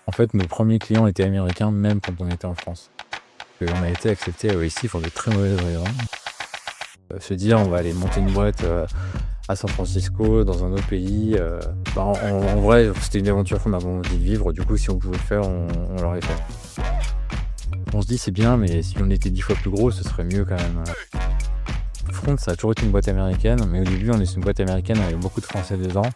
En fait, nos premiers clients étaient américains, même quand on était en France. On a été accepté à OSI pour de très mauvaises raisons. Se dire, on va aller monter une boîte à San Francisco, dans un autre pays. En vrai, c'était une aventure qu'on avait envie de vivre. Du coup, si on pouvait le faire, on l'aurait fait. On se dit, c'est bien, mais si on était 10 fois plus gros, ce serait mieux quand même. Front, ça a toujours été une boîte américaine, mais au début, on est une boîte américaine avec beaucoup de Français dedans.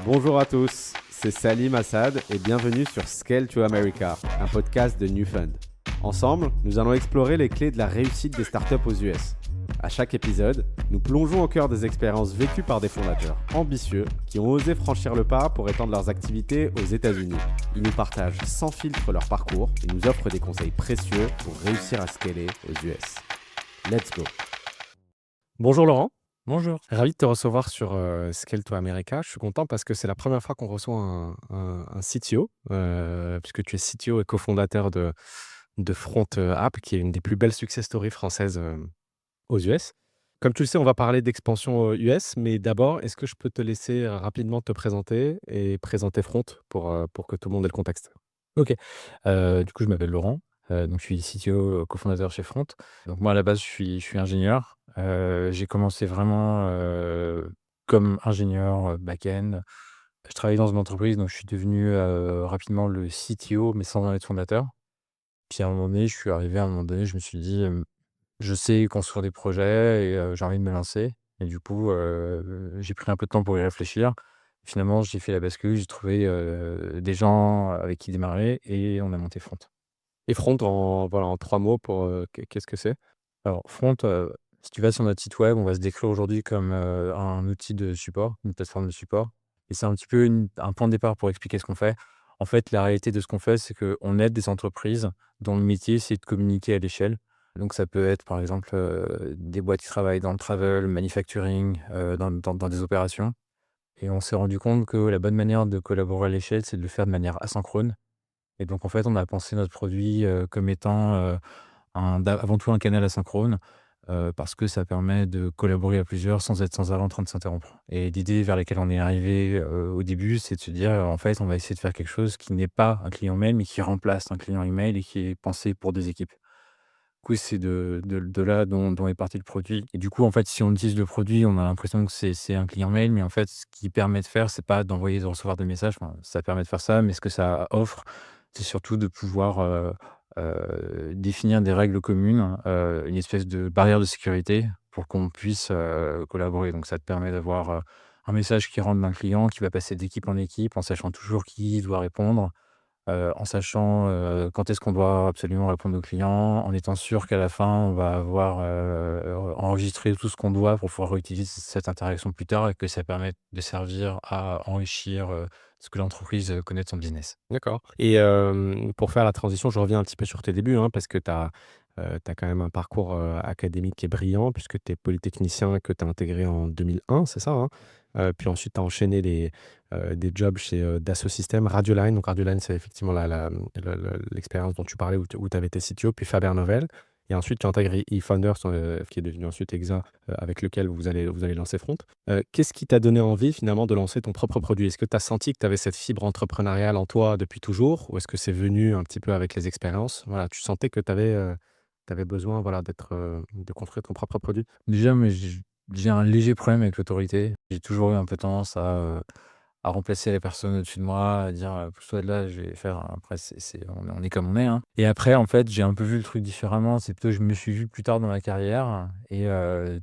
Bonjour à tous, c'est Salim Assad et bienvenue sur Scale to America, un podcast de Newfund. Ensemble, nous allons explorer les clés de la réussite des startups aux US. À chaque épisode, nous plongeons au cœur des expériences vécues par des fondateurs ambitieux qui ont osé franchir le pas pour étendre leurs activités aux États-Unis. Ils nous partagent sans filtre leur parcours et nous offrent des conseils précieux pour réussir à scaler aux US. Let's go. Bonjour Laurent, Bonjour. ravi de te recevoir sur Scale to America. Je suis content parce que c'est la première fois qu'on reçoit un CTO, puisque tu es CTO et cofondateur de Front App, qui est une des plus belles success stories françaises aux US. Comme tu le sais, on va parler d'expansion US, mais d'abord, est-ce que je peux te laisser rapidement te présenter et présenter Front pour que tout le monde ait le contexte? Ok. Du coup, je m'appelle Laurent. Donc, je suis CTO, cofondateur chez Front. Donc, moi, à la base, je suis ingénieur. J'ai commencé vraiment comme ingénieur back-end. Je travaillais dans une entreprise, donc je suis devenu rapidement le CTO, mais sans en être fondateur. Puis à un moment donné, je me suis dit, je sais construire des projets et j'ai envie de me lancer. Et du coup, j'ai pris un peu de temps pour y réfléchir. Finalement, j'ai fait la bascule, j'ai trouvé des gens avec qui démarrer et on a monté Front. Et Front, en 3 mots, qu'est-ce que c'est? Alors Front, si tu vas sur notre site web, on va se décrire aujourd'hui comme un outil de support, une plateforme de support. Et c'est un petit peu un point de départ pour expliquer ce qu'on fait. En fait, la réalité de ce qu'on fait, c'est qu'on aide des entreprises dont le métier, c'est de communiquer à l'échelle. Donc ça peut être, par exemple, des boîtes qui travaillent dans le travel, manufacturing, dans des opérations. Et on s'est rendu compte que la bonne manière de collaborer à l'échelle, c'est de le faire de manière asynchrone. Et donc, en fait, on a pensé notre produit comme étant avant tout un canal asynchrone, parce que ça permet de collaborer à plusieurs sans être sans arrêt en train de s'interrompre. Et l'idée vers laquelle on est arrivé au début, c'est de se dire, en fait, on va essayer de faire quelque chose qui n'est pas un client mail, mais qui remplace un client email et qui est pensé pour des équipes. Du coup, c'est de là dont est parti le produit. Et du coup, en fait, si on utilise le produit, on a l'impression que c'est un client mail, mais en fait, ce qui permet de faire, c'est pas d'envoyer, de recevoir des messages. Enfin, ça permet de faire ça, mais ce que ça offre, c'est surtout de pouvoir définir des règles communes, une espèce de barrière de sécurité pour qu'on puisse collaborer. Donc, ça te permet d'avoir un message qui rentre d'un client qui va passer d'équipe en équipe en sachant toujours qui doit répondre. En sachant, quand est-ce qu'on doit absolument répondre aux clients, en étant sûr qu'à la fin, on va avoir, enregistré tout ce qu'on doit pour pouvoir réutiliser cette interaction plus tard et que ça permette de servir à enrichir, ce que l'entreprise, connaît de son business. D'accord. Et pour faire la transition, je reviens un petit peu sur tes débuts, hein, parce que tu as quand même un parcours académique qui est brillant, puisque tu es polytechnicien que tu as intégré en 2001, c'est ça, hein? Puis ensuite, tu as enchaîné des jobs chez Dassault Systèmes, Radioline. Donc Radioline, c'est effectivement l'expérience dont tu parlais, où tu avais été CTO, puis Faber Novel. Et ensuite, tu as intégré eFounders, qui est devenu ensuite Exa, avec lequel vous allez lancer Front. Qu'est-ce qui t'a donné envie finalement de lancer ton propre produit? Est-ce que tu as senti que tu avais cette fibre entrepreneuriale en toi depuis toujours? Ou est-ce que c'est venu un petit peu avec les expériences? Voilà, tu sentais que tu avais besoin, voilà, de construire ton propre produit? Déjà, mais j'ai un léger problème avec l'autorité. J'ai toujours eu un peu tendance à remplacer les personnes au-dessus de moi, à dire, «Pousse-toi de là, je vais faire». Après on est comme on est, hein. Et après, en fait, j'ai un peu vu le truc différemment. C'est plutôt je me suis vu plus tard dans ma carrière et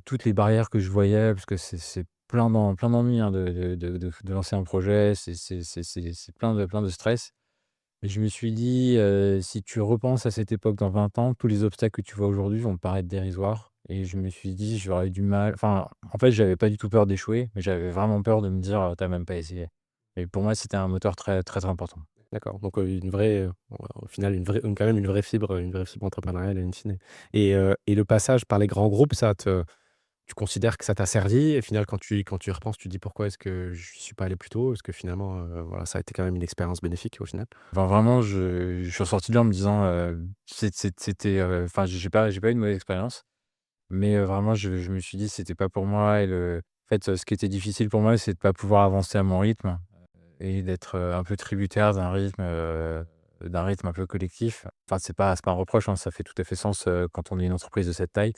toutes les barrières que je voyais, parce que c'est plein d'ennuis, hein, de lancer un projet. C'est plein de stress. Et je me suis dit, si tu repenses à cette époque dans 20 ans, tous les obstacles que tu vois aujourd'hui vont te paraître dérisoires. Et je me suis dit: «J'aurais du mal», enfin, en fait, j'avais pas du tout peur d'échouer, mais j'avais vraiment peur de me dire: «Tu même pas essayé». Et pour moi, c'était un moteur très, très important. D'accord, donc une vraie, au final, quand même une vraie fibre entrepreneuriale in fine. Et le passage par les grands groupes, tu considères que ça t'a servi? Et au final, quand tu y repenses, tu dis: «Pourquoi est-ce que je suis pas allé plus tôt?» Est-ce que finalement, voilà, ça a été quand même une expérience bénéfique au final? Enfin, vraiment, je suis ressorti de là en me disant, c'était, enfin, j'ai pas eu une mauvaise expérience, mais vraiment, je me suis dit: «C'était pas pour moi». Et en fait, ce qui était difficile pour moi, c'est de pas pouvoir avancer à mon rythme. et d'être, un peu tributaire d'un rythme un peu collectif. Enfin, c'est pas un reproche, hein, ça fait tout à fait sens, quand on est une entreprise de cette taille.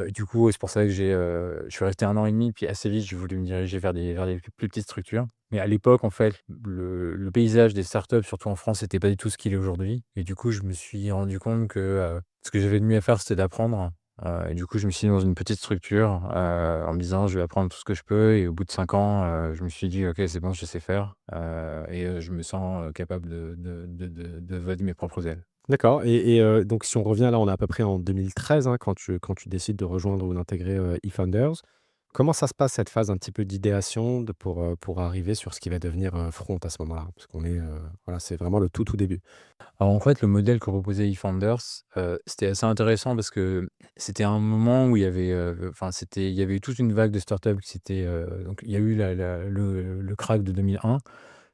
Du coup, c'est pour ça que je suis resté 1 an et demi, puis assez vite, j'ai voulu me diriger vers des plus petites structures. Mais à l'époque, en fait, le paysage des startups, surtout en France, était pas du tout ce qu'il est aujourd'hui. Et du coup, je me suis rendu compte que, ce que j'avais de mieux à faire, c'était d'apprendre. Et du coup, je me suis mis dans une petite structure, en me disant: «Je vais apprendre tout ce que je peux», et au bout de 5 ans, je me suis dit: «OK, c'est bon, je sais faire», je me sens, capable de voler de mes propres ailes. D'accord donc si on revient là, on est à peu près en 2013, hein, quand tu décides de rejoindre ou d'intégrer, eFounders. Comment ça se passe cette phase un petit peu d'idéation pour arriver sur ce qui va devenir, Front à ce moment-là? Parce qu'on est, voilà, c'est vraiment le tout début. Alors en fait, le modèle que proposait eFounders, c'était assez intéressant parce que c'était un moment où il y avait eu toute une vague de startups qui s'était, donc il y a eu le crack de 2001,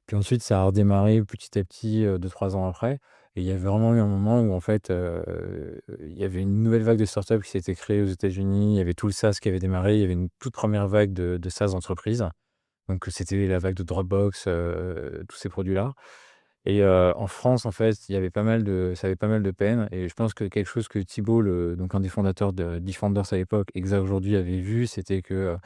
puis ensuite ça a redémarré petit à petit, 2-3 ans après, et il y avait vraiment eu un moment où en fait, il y avait une nouvelle vague de startups qui s'était créée aux États-Unis. Il y avait tout le SaaS qui avait démarré, il y avait une toute première vague de SaaS entreprises. Donc c'était la vague de Dropbox, tous ces produits-là. En France, en fait, ça avait pas mal de peine, et je pense que quelque chose que Thibaut, donc un des fondateurs de Defenders à l'époque, Exa aujourd'hui, avait vu, c'était que,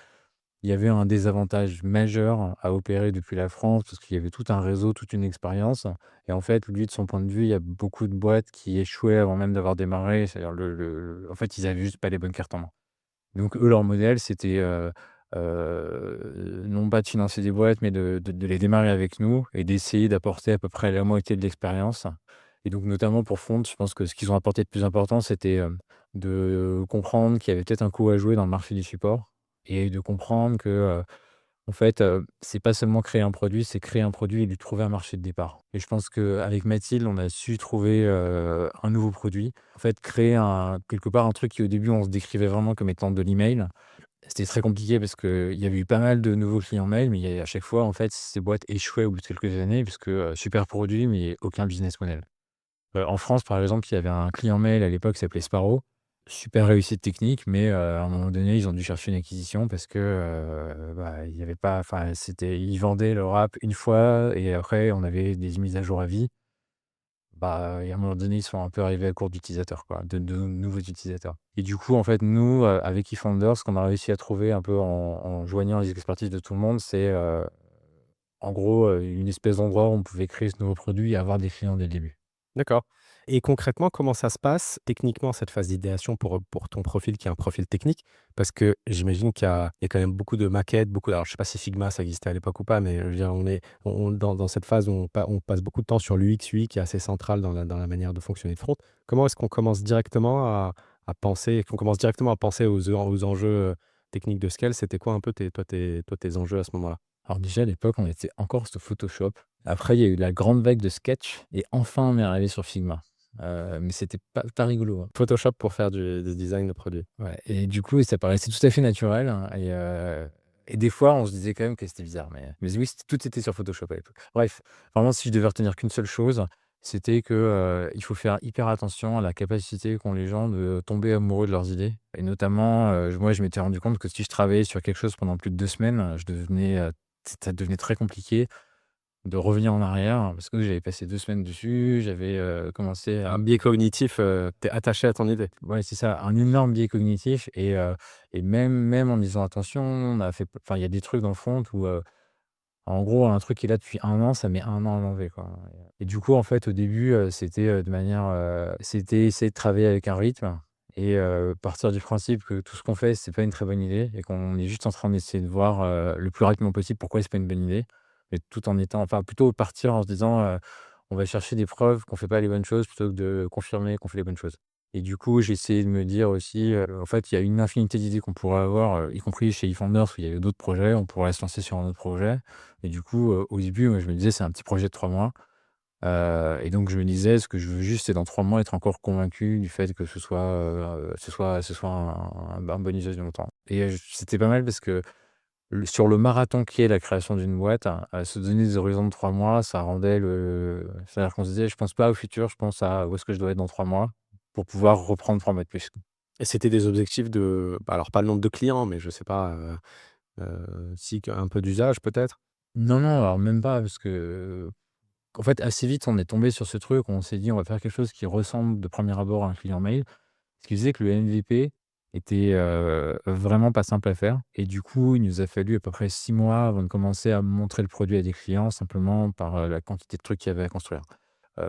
il y avait un désavantage majeur à opérer depuis la France parce qu'il y avait tout un réseau, toute une expérience, et en fait, lui, de son point de vue, il y a beaucoup de boîtes qui échouaient avant même d'avoir démarré. C'est-à-dire en fait, ils avaient juste pas les bonnes cartes en main. Donc eux, leur modèle, c'était, non pas de financer des boîtes, mais de les démarrer avec nous et d'essayer d'apporter à peu près la moitié de l'expérience. Et donc notamment pour Front, je pense que ce qu'ils ont apporté de plus important, c'était, de comprendre qu'il y avait peut-être un coup à jouer dans le marché du support, et de comprendre que, en fait, c'est pas seulement créer un produit, c'est créer un produit et lui trouver un marché de départ. Et je pense qu'avec Mathilde, on a su trouver, un nouveau produit. En fait, créer quelque part un truc qui au début, on se décrivait vraiment comme étant de l'email. C'était très compliqué parce qu'il y avait eu pas mal de nouveaux clients mail, mais il y a à chaque fois, en fait, ces boîtes échouaient au bout de quelques années puisque, super produit, mais aucun business model. En France, par exemple, il y avait un client mail à l'époque qui s'appelait Sparrow. Super réussite technique, mais à un moment donné, ils ont dû chercher une acquisition parce que, il y avait pas enfin, ils vendaient leur app une fois et après on avait des mises à jour à vie. Et à un moment donné, ils sont un peu arrivés à court d'utilisateurs, quoi, de nouveaux utilisateurs. Et du coup, en fait, nous, avec eFounders, ce qu'on a réussi à trouver un peu en joignant les expertises de tout le monde, c'est, en gros, une espèce d'endroit où on pouvait créer ce nouveau produit et avoir des clients dès le début. D'accord et concrètement, comment ça se passe techniquement cette phase d'idéation pour ton profil qui est un profil technique? Parce que j'imagine qu'il y a quand même beaucoup de maquettes, alors je sais pas si Figma ça existait à l'époque ou pas, mais je veux dire on dans cette phase où on passe beaucoup de temps sur l'UX, UI qui est assez central dans la manière de fonctionner de Front. Comment est-ce qu'on commence directement à penser aux enjeux, techniques de Scale? C'était quoi un peu tes enjeux à ce moment-là? Alors déjà, à l'époque, on était encore sur Photoshop. Après, il y a eu la grande vague de Sketch et enfin, on est arrivé sur Figma. Mais c'était pas rigolo, hein. Photoshop pour faire du design de produit. Ouais, et du coup, ça paraissait tout à fait naturel, hein, et des fois, on se disait quand même que c'était bizarre, mais oui, tout était sur Photoshop à l'époque. Bref, vraiment, si je devais retenir qu'une seule chose, c'était que, il faut faire hyper attention à la capacité qu'ont les gens de tomber amoureux de leurs idées, et notamment, moi, je m'étais rendu compte que si je travaillais sur quelque chose pendant plus de 2 semaines, ça devenait très compliqué de revenir en arrière parce que j'avais passé 2 semaines dessus, j'avais, commencé Un à. biais cognitif, tu attaché à ton idée. Ouais, c'est ça, un énorme biais cognitif, et même en disant: «Attention», on a fait enfin, il y a des trucs dans le front où, en gros, un truc qui est là depuis 1 an, ça met 1 an à l'enlever, quoi, et du coup, en fait, au début, c'était, c'était essayer de travailler avec un rythme et partir du principe que tout ce qu'on fait, c'est pas une très bonne idée et qu'on est juste en train d'essayer de voir, le plus rapidement possible pourquoi c'est pas une bonne idée, mais tout en étant enfin, plutôt partir en se disant, «On va chercher des preuves qu'on fait pas les bonnes choses plutôt que de confirmer qu'on fait les bonnes choses». Et du coup, j'ai essayé de me dire aussi, en fait, il y a une infinité d'idées qu'on pourrait avoir, y compris chez eFounders où il y avait d'autres projets, on pourrait se lancer sur un autre projet. Et du coup, au début, moi, je me disais: «C'est un petit projet de 3 mois». Et donc je me disais: «Ce que je veux juste, c'est dans 3 mois être encore convaincu du fait que ce soit un bon usage de mon temps». Et c'était pas mal parce que sur le marathon qui est la création d'une boîte, se donner des horizons de 3 mois, ça rendait c'est-à-dire qu'on se disait: «Je pense pas au futur, je pense à où est-ce que je dois être dans 3 mois pour pouvoir reprendre 3 mois de plus». Et c'était des objectifs alors pas le nombre de clients, mais je sais pas, si un peu d'usage peut-être? Non, non, alors même pas parce que, en fait, assez vite, on est tombé sur ce truc, on s'est dit: «On va faire quelque chose qui ressemble de premier abord à un client mail». Ce qui faisait que le MVP était, vraiment pas simple à faire et du coup, il nous a fallu à peu près 6 mois avant de commencer à montrer le produit à des clients simplement par, la quantité de trucs qu'il y avait à construire.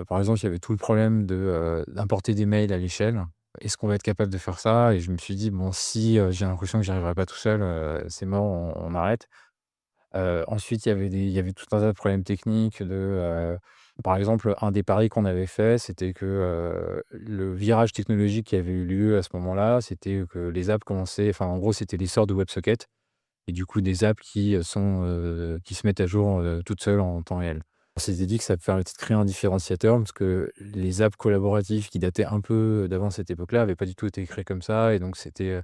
Par exemple, il y avait tout le problème d'importer des mails à l'échelle. Est-ce qu'on va être capable de faire ça? Et je me suis dit: «Bon, si, j'ai l'impression que j'y arriverai pas tout seul, c'est mort, on arrête». Ensuite, il y avait tout un tas de problèmes techniques par exemple, un des paris qu'on avait fait, c'était que, le virage technologique qui avait eu lieu à ce moment-là, c'était que les apps commençaient enfin, en gros, c'était l'essor de WebSocket et du coup, des apps qui se mettent à jour, toutes seules en temps réel. On s'était dit que ça permettait de créer un différenciateur parce que les apps collaboratives qui dataient un peu d'avant cette époque-là avaient pas du tout été créées comme ça et donc c'était,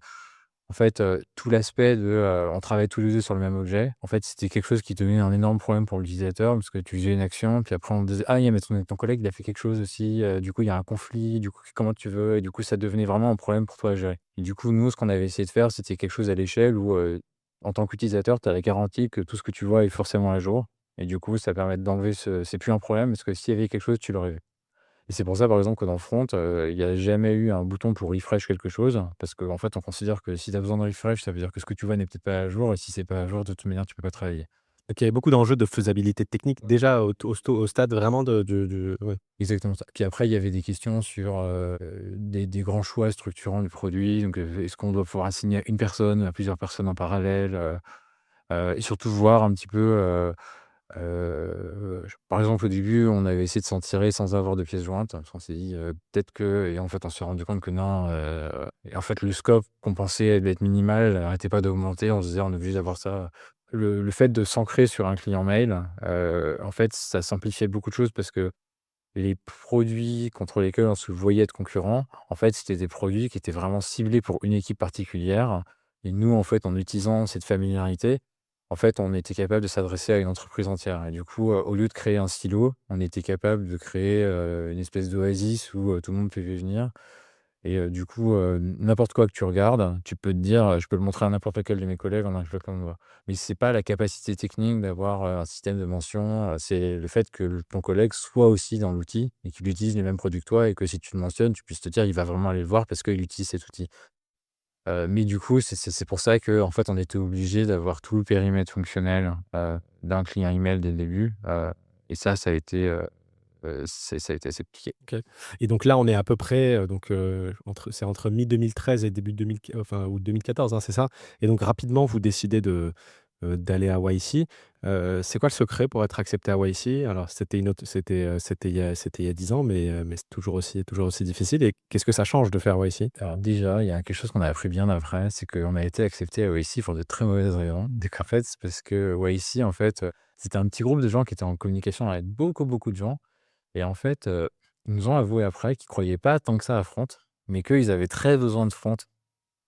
en fait, tout l'aspect on travaille tous les 2 sur le même objet. En fait, c'était quelque chose qui devenait un énorme problème pour l'utilisateur parce que tu faisais une action, puis après on disait: «Ah, il y a mais ton collègue, il a fait quelque chose aussi, du coup, il y a un conflit, du coup, comment tu veux?» Et du coup, ça devenait vraiment un problème pour toi à gérer. Et du coup, nous, ce qu'on avait essayé de faire, c'était quelque chose à l'échelle où, en tant qu'utilisateur, tu as la garantie que tout ce que tu vois est forcément à jour. Et du coup, ça permet d'enlever c'est plus un problème parce que s'il y avait quelque chose, tu l'aurais vu. Et c'est pour ça, par exemple, que dans le front, il y a jamais eu un bouton pour refresh quelque chose, parce qu'en fait, on considère que si tu as besoin de refresh, ça veut dire que ce que tu vois n'est peut-être pas à jour et si c'est pas à jour, de toute manière, tu peux pas travailler. Donc il y avait beaucoup d'enjeux de faisabilité technique déjà au stade vraiment de ouais. Exactement ça. Puis après, il y avait des questions sur, des grands choix structurants du produit, donc, est-ce qu'on doit pouvoir assigner à une personne, à plusieurs personnes en parallèle, et surtout voir un petit peu, par exemple, au début, on avait essayé de s'en tirer sans avoir de pièces jointes, parce qu'on s'est dit, peut-être que et en fait, on s'est rendu compte que non, et en fait, le scope qu'on pensait être minimal arrêtait pas d'augmenter. On se disait: «On est obligé d'avoir ça». Le fait de s'ancrer sur un client mail, en fait, ça simplifiait beaucoup de choses parce que les produits contre lesquels on se voyait être concurrents, en fait, c'était des produits qui étaient vraiment ciblés pour une équipe particulière et nous, en fait, en utilisant cette familiarité, en fait, on était capable de s'adresser à une entreprise entière et du coup, au lieu de créer un silo, on était capable de créer, une espèce d'oasis où, tout le monde pouvait venir et du coup, n'importe quoi que tu regardes, tu peux te dire, je peux le montrer à n'importe lequel de mes collègues en un claquement de doigts. Mais c'est pas la capacité technique d'avoir, un système de mention, c'est le fait que ton collègue soit aussi dans l'outil et qu'il utilise les mêmes produits que toi et que si tu le mentionnes, tu puisses te dire: «Il va vraiment aller le voir parce qu'il utilise cet outil». Mais du coup, c'est pour ça qu'en fait, on était obligé d'avoir tout le périmètre fonctionnel, d'un client email dès le début, et ça a été, ça a été assez compliqué. OK. Et donc là, on est à peu près, entre mi-2013 et début 2000 enfin ou 2014, hein, c'est ça? Et donc rapidement, vous décidez d'aller à YC. C'est quoi le secret pour être accepté à YC? Alors c'était il y a 10 ans, mais c'est toujours aussi difficile et qu'est-ce que ça change de faire YC? Alors déjà, il y a quelque chose qu'on a appris bien après, c'est qu'on a été accepté à OIC pour de très mauvaises raisons. Donc en fait, c'est parce que OIC, en fait, c'était un petit groupe de gens qui étaient en communication avec beaucoup, beaucoup de gens. Et en fait, ils nous ont avoué après qu'ils croyaient pas tant que ça à Front, mais qu'ils avaient très besoin de Front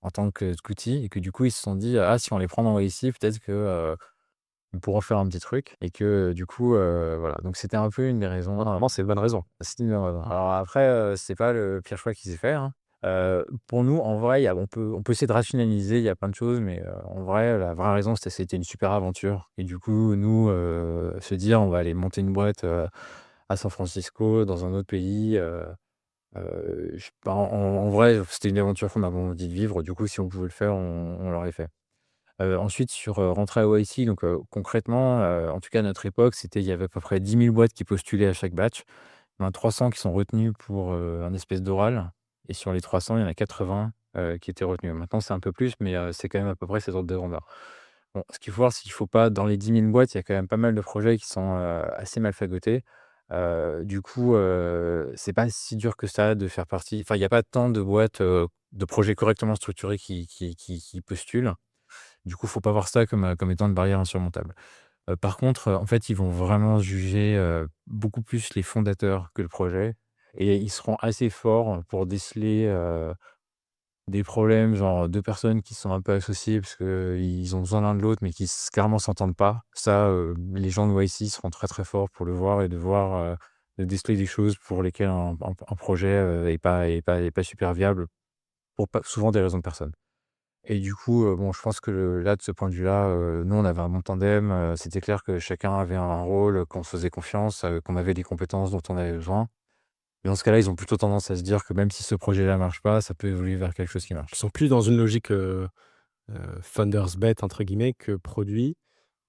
en tant qu'outil et que du coup, ils se sont dit: «Ah, si on les prend dans OIC, peut-être que, ils pourront faire un petit truc» et que du coup, voilà. Donc c'était un peu une des raisons. Normalement, c'est une bonne raison. C'était une erreur. Alors après, c'est pas le pire choix qu'ils aient fait, hein. Pour nous, en vrai, il y a on peut essayer de rationaliser, il y a plein de choses, mais en vrai, la vraie raison, c'était une super aventure et du coup, nous, se dire: «On va aller monter une boîte, à San Francisco, dans un autre pays», je sais pas, en vrai, c'était une aventure qu'on avait envie de vivre. Du coup, si on pouvait le faire, on l'aurait fait. Ensuite sur, rentrer à OIC, donc concrètement, en tout cas à notre époque, il y avait à peu près 10 000 boîtes qui postulaient à chaque batch. Il y en a 300 qui sont retenus pour, un espèce d'oral et sur les 300, il y en a 80, qui étaient retenus. Maintenant, c'est un peu plus, mais c'est quand même à peu près ces ordres de grandeur. Bon, ce qu'il faut voir, c'est qu'il faut pas dans les 10 000 boîtes, il y a quand même pas mal de projets qui sont, assez mal fagotés. Du coup, c'est pas si dur que ça de faire partie enfin, il y a pas tant de boîtes, de projets correctement structurés qui postulent. Du coup, faut pas voir ça comme étant une barrière insurmontable. Par contre, en fait, ils vont vraiment juger, beaucoup plus les fondateurs que le projet et ils seront assez forts pour déceler, des problèmes, genre 2 personnes qui sont un peu associées parce qu'ils ont besoin l'un de l'autre, mais qui clairement s'entendent pas. Ça, les gens de YC seront très, très forts pour le voir et de voir, de déceler des choses pour lesquelles un projet, est pas super viable pour pas souvent des raisons de personnes. Et du coup, bon, je pense que là, de ce point de vue-là, nous, on avait un bon tandem, c'était clair que chacun avait un rôle, qu'on se faisait confiance, qu'on avait les compétences dont on avait besoin. Et dans ce cas-là, ils ont plutôt tendance à se dire que même si ce projet-là marche pas, ça peut évoluer vers quelque chose qui marche. Ils sont plus dans une logique, «founder's bet» entre guillemets que produit?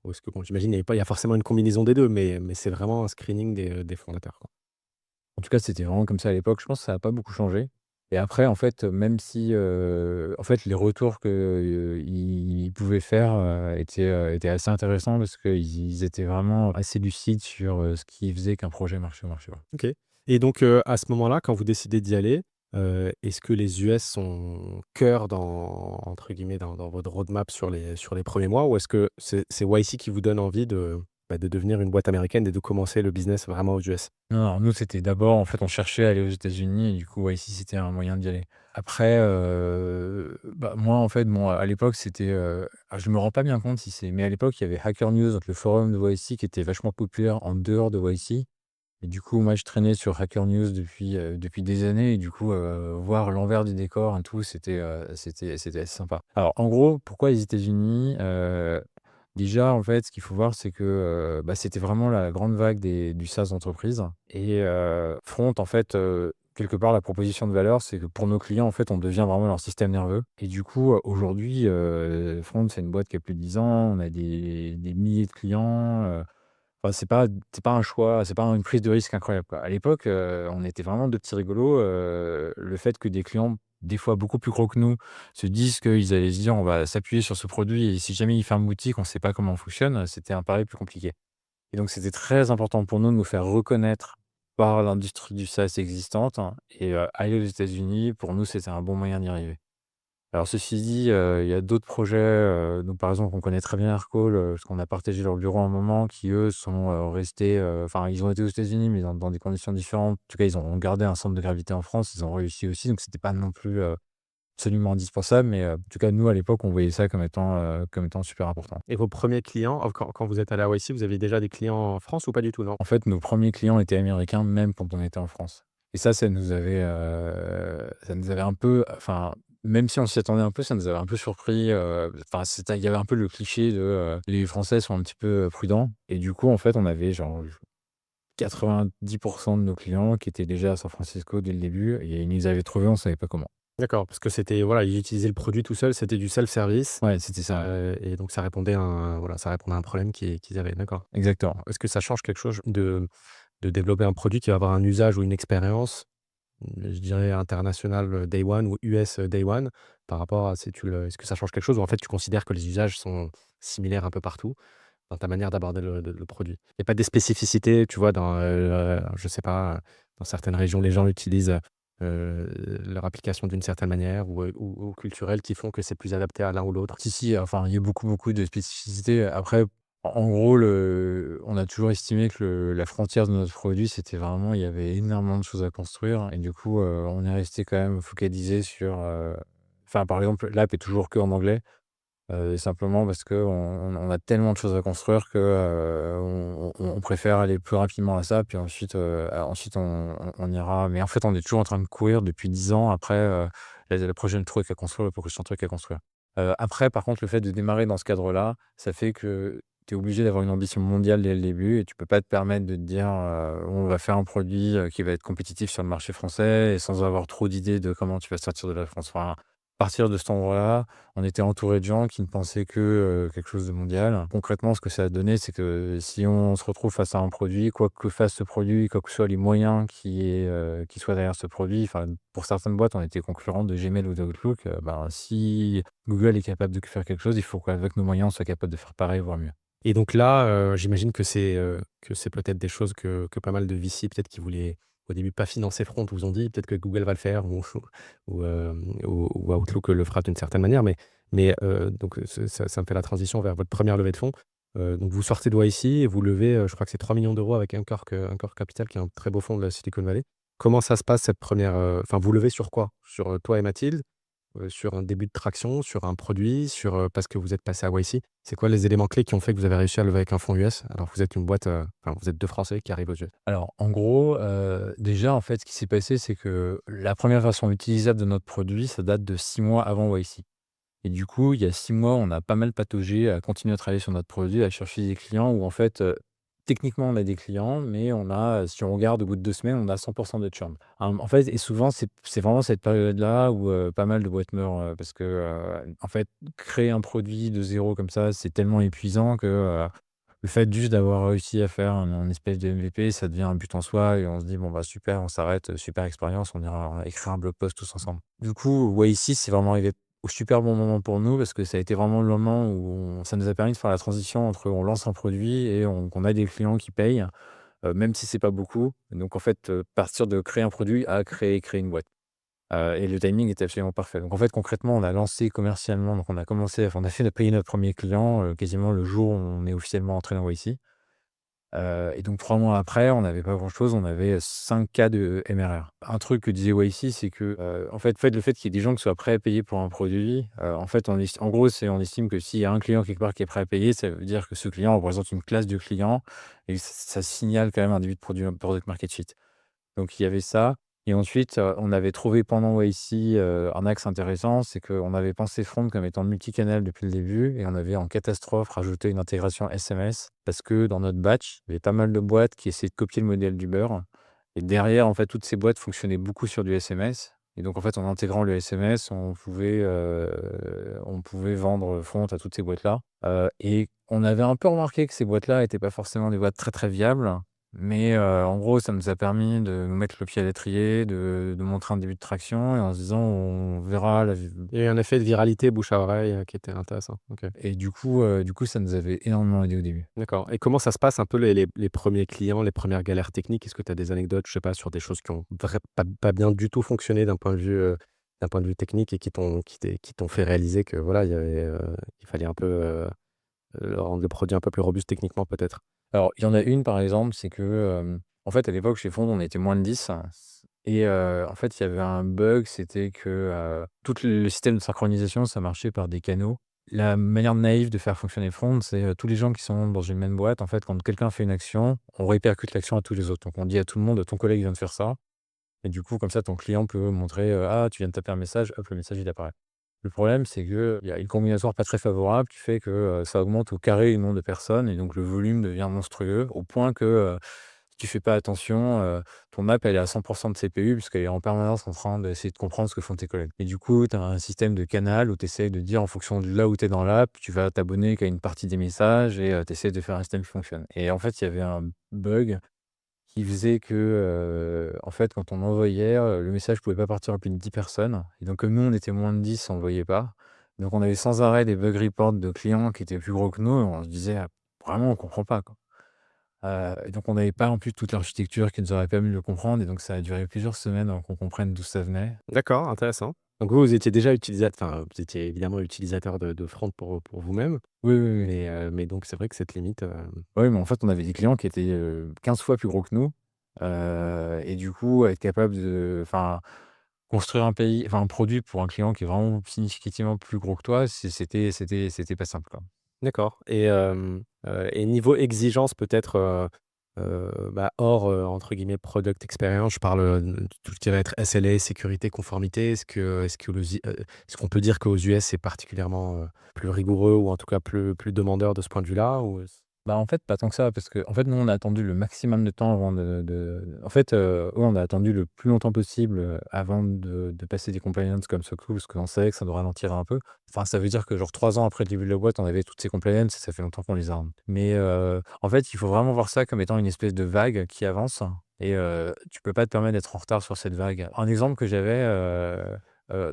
Ou est-ce que bon, j'imagine il y a forcément une combinaison des 2, mais c'est vraiment un screening des fondateurs, quoi? En tout cas, c'était vraiment comme ça à l'époque. Je pense que ça a pas beaucoup changé. Et après, en fait, même si, en fait, les retours que, ils pouvaient faire, étaient assez intéressants parce qu'ils étaient vraiment assez lucides sur, ce qui faisait qu'un projet marchait ou marchait pas. OK. Et donc, à ce moment-là, quand vous décidez d'y aller, est-ce que les US sont cœur dans entre guillemets, dans votre roadmap sur les premiers mois? Ou est-ce que c'est YC qui vous donne envie de devenir une boîte américaine et de commencer le business vraiment aux US? Non, non, nous, c'était d'abord, en fait, on cherchait à aller aux États-Unis et du coup, ici, c'était un moyen d'y aller. Après, bah, moi, en fait, bon, à l'époque, c'était, je me rends pas bien compte si c'est mais à l'époque, il y avait Hacker News, donc le forum de YC qui était vachement populaire en dehors de YC. Et du coup, moi, je traînais sur Hacker News depuis des années et du coup, voir l'envers du décor et tout, c'était assez sympa. Alors, en gros, pourquoi les États-Unis? Déjà, en fait, ce qu'il faut voir, c'est que, bah, c'était vraiment la grande vague du SaaS d'entreprise et Front, en fait, quelque part, la proposition de valeur, c'est que pour nos clients, en fait, on devient vraiment leur système nerveux et du coup, aujourd'hui, Front, c'est une boîte qui a plus de 10 ans. On a des milliers de clients, enfin, c'est pas un choix, c'est pas une prise de risque incroyable, quoi. À l'époque, on était vraiment 2 petits rigolos, le fait que des clients, des fois beaucoup plus gros que nous, se disent qu'ils allaient se dire: «On va s'appuyer sur ce produit et si jamais il ferme boutique, on ne sait pas comment on fonctionne», c'était un pari plus compliqué. Et donc c'était très important pour nous de nous faire reconnaître par l'industrie du SaaS existante, hein, et aller aux États-Unis, pour nous, c'était un bon moyen d'y arriver. Alors ceci dit, il y a d'autres projets, donc par exemple, on connaît très bien Aircall, parce qu'on a partagé leur bureau à un moment, qui eux sont, restés, enfin ils ont été aux États-Unis, mais dans des conditions différentes. En tout cas, ils ont gardé un centre de gravité en France, ils ont réussi aussi, donc c'était pas non plus, absolument indispensable, mais en tout cas, nous, à l'époque, on voyait ça comme étant super important. Et vos premiers clients, quand vous êtes allé à YC, vous aviez déjà des clients en France ou pas du tout, non? En fait, nos premiers clients étaient américains, même quand on était en France. Et ça nous avait un peu, enfin, même si on s'y attendait un peu, ça nous avait un peu surpris, enfin, il y avait un peu le cliché de, les Français sont un petit peu, prudents et du coup, en fait, on avait genre 90 de nos clients qui étaient déjà à San Francisco dès le début et ils nous avaient trouvés, on savait pas comment. D'accord, parce que c'était voilà, ils utilisaient le produit tout seul, c'était du self-service, Ouais, c'était ça, ouais. et donc ça répondait à un problème qu'ils avaient, d'accord. Exactement. Est-ce que ça change quelque chose de développer un produit qui va avoir un usage ou une expérience, je dirais international, day one ou US, day one, par rapport à si tu le est-ce que ça change quelque chose ou en fait tu considères que les usages sont similaires un peu partout dans ta manière d'aborder le produit? Il y a pas des spécificités, tu vois, je sais pas, dans certaines régions, les gens utilisent, leur application d'une certaine manière ou culturelle qui font que c'est plus adapté à l'un ou l'autre? Si, si, enfin, il y a beaucoup, beaucoup de spécificités. Après, en gros, on a toujours estimé que la frontière de notre produit, c'était vraiment il y avait énormément de choses à construire et du coup, on est resté quand même focalisé sur, enfin, par exemple, l'app est toujours qu'en anglais, simplement parce qu'on on a tellement de choses à construire que, on préfère aller plus rapidement à ça, puis ensuite, ensuite on ira mais en fait, on est toujours en train de courir depuis 10 ans après, la prochaine truc à construire, le prochain truc à construire. Après, par contre, le fait de démarrer dans ce cadre-là, ça fait que tu es obligé d'avoir une ambition mondiale dès le début et tu peux pas te permettre de te dire, «On va faire un produit, qui va être compétitif sur le marché français» et sans avoir trop d'idées de comment tu vas sortir de la France. Enfin, à partir de cet endroit-là, on était entouré de gens qui ne pensaient que, quelque chose de mondial. Concrètement, ce que ça a donné, c'est que si on se retrouve face à un produit, quoi que fasse ce produit, quoi que soient les moyens qui soient derrière ce produit, enfin, pour certaines boîtes, on était concurrents de Gmail ou d'Outlook, ben, si Google est capable de faire quelque chose, il faut qu'avec nos moyens, on soit capable de faire pareil, voire mieux. Et donc là, j'imagine que c'est peut-être des choses que pas mal de VC peut-être qui voulaient au début pas financer Front vous ont dit: «Peut-être que Google va le faire» ou Outlook le fera d'une certaine manière. Donc ça me fait la transition vers votre première levée de fonds. Donc vous sortez de YC et vous levez, je crois que c'est 3 millions d'euros avec Anchor Capital qui est un très beau fonds de la Silicon Valley. Comment ça se passe cette première enfin vous levez sur quoi? Sur, toi et Mathilde? Sur un début de traction, sur un produit, parce que vous êtes passé à YC? C'est quoi les éléments clés qui ont fait que vous avez réussi à lever avec un fonds US? Alors que vous êtes une boîte, enfin vous êtes 2 Français qui arrivent aux US. Alors, en gros, déjà, en fait, ce qui s'est passé, c'est que la première version utilisable de notre produit, ça date de 6 mois avant YC. Et du coup, il y a 6 mois, on a pas mal pataugé à continuer à travailler sur notre produit, à chercher des clients où en fait, techniquement, on a des clients, mais on a, si on regarde au bout de 2 semaines, on a 100 de churn. En fait et souvent, c'est vraiment cette période-là où, pas mal de boîtes meurent, parce que, en fait, créer un produit de zéro comme ça, c'est tellement épuisant que, le fait juste d'avoir réussi à faire un espèce de MVP, ça devient un but en soi et on se dit: «Bon, bah, super, on s'arrête, super expérience, on ira écrire un blog post tous ensemble». Du coup, ouais, ici, c'est vraiment arrivé au super bon moment pour nous parce que ça a été vraiment le moment où ça nous a permis de faire la transition entre on lance un produit et qu'on a des clients qui payent, même si c'est pas beaucoup. Donc en fait, partir de créer un produit à créer une boîte. Et le timing était absolument parfait. Donc en fait, concrètement, on a lancé commercialement, donc on a fait payer notre premier client, quasiment le jour où on est officiellement entré dans YC. Et donc 3 mois après, on n'avait pas grand-chose, on avait 5 cas de MRR. Un truc que disait YC, c'est que, en fait, le fait qu'il y ait des gens qui soient prêts à payer pour un produit, en fait, en gros, on estime que s'il y a un client quelque part qui est prêt à payer, ça veut dire que ce client représente une classe de clients et ça signale quand même un début de product market fit. Donc il y avait ça et ensuite, on avait trouvé pendant YC, un axe intéressant, c'est qu'on avait pensé Front comme étant multicanal depuis le début et on avait en catastrophe rajouté une intégration SMS parce que dans notre batch, il y avait pas mal de boîtes qui essayaient de copier le modèle d'Uber et derrière, en fait, toutes ces boîtes fonctionnaient beaucoup sur du SMS et donc en fait, en intégrant le SMS, on pouvait vendre Front à toutes ces boîtes-là, et on avait un peu remarqué que ces boîtes-là étaient pas forcément des boîtes très, très viables. Mais, en gros, ça nous a permis de nous mettre le pied à l'étrier, de montrer un début de traction et en se disant: «On verra la v» Il y a eu un effet de viralité bouche à oreille, qui était intéressant. OK. et du coup, ça nous avait énormément aidé au début. D'accord, et comment ça se passe un peu les 1ers clients, les premières galères techniques? Est-ce que tu as des anecdotes, je sais pas, sur des choses qui ont pas bien du tout fonctionné d'un point de vue technique et qui t'ont fait réaliser que voilà, il fallait un peu, rendre le produit un peu plus robuste techniquement peut-être? Alors, il y en a une, par exemple, c'est que, en fait, à l'époque, chez Fond, on était moins de 10 et en fait, il y avait un bug, c'était que, tout le système de synchronisation, ça marchait par des canaux. La manière naïve de faire fonctionner Front, c'est, tous les gens qui sont dans une même boîte, en fait, quand quelqu'un fait une action, on répercute l'action à tous les autres. Donc on dit à tout le monde: «Ton collègue vient de faire ça» et du coup, comme ça, ton client peut montrer, «Ah, tu viens de taper un message», hop, le message, il apparaît. Le problème, c'est qu'il y a une combinatoire pas très favorable qui fait que, ça augmente au carré le nombre de personnes et donc le volume devient monstrueux au point que, si tu fais pas attention, ton app, elle est à 100 de CPU puisqu'elle est en permanence en train d'essayer de comprendre ce que font tes collègues. Et du coup, tu as un système de canal où tu essaies de dire en fonction de là où tu es dans l'app, tu vas t'abonner qu'à une partie des messages et tu essaies de faire un système qui fonctionne. Et en fait, il y avait un bug qui faisait que, en fait, quand on envoyait, le message pouvait pas partir à plus de 10 personnes et donc comme nous, on était moins de 10, on le voyait pas. Donc on avait sans arrêt des bug reports de clients qui étaient plus gros que nous et on se disait: «Ah, vraiment, on comprend pas, quoi». Et donc on n'avait pas en plus toute l'architecture qui nous aurait permis de le comprendre et donc ça a duré plusieurs semaines avant qu'on comprenne d'où ça venait. D'accord, intéressant. Donc vous étiez déjà vous étiez évidemment utilisateur de Front pour vous-même, Oui, oui, oui. mais donc c'est vrai que cette limite, Oui, mais en fait, on avait des clients qui étaient, 15 fois plus gros que nous, et du coup, être capable de construire un produit pour un client qui est vraiment significativement plus gros que toi, c'était pas simple, quoi. d'accord, et niveau exigence peut-être, bah, hors, entre guillemets «product experience», je parle, de tout ce qui va être SLA, sécurité, conformité. Est-ce qu'on peut dire qu'aux US, c'est particulièrement, plus rigoureux ou en tout cas plus demandeur de ce point de vue-là ou? Bah, en fait, pas tant que ça, parce qu'en fait, nous, on a attendu le maximum de temps avant en fait, ouais, on a attendu le plus longtemps possible, avant de passer des compliance comme SOC 2 parce qu'on savait que ça nous ralentirait un peu. Enfin, ça veut dire que genre 3 ans après le début de la boîte, on avait toutes ces compliance et ça fait longtemps qu'on les a, hein. Mais, en fait, il faut vraiment voir ça comme étant une espèce de vague qui avance et tu peux pas te permettre d'être en retard sur cette vague. Un exemple que j'avais,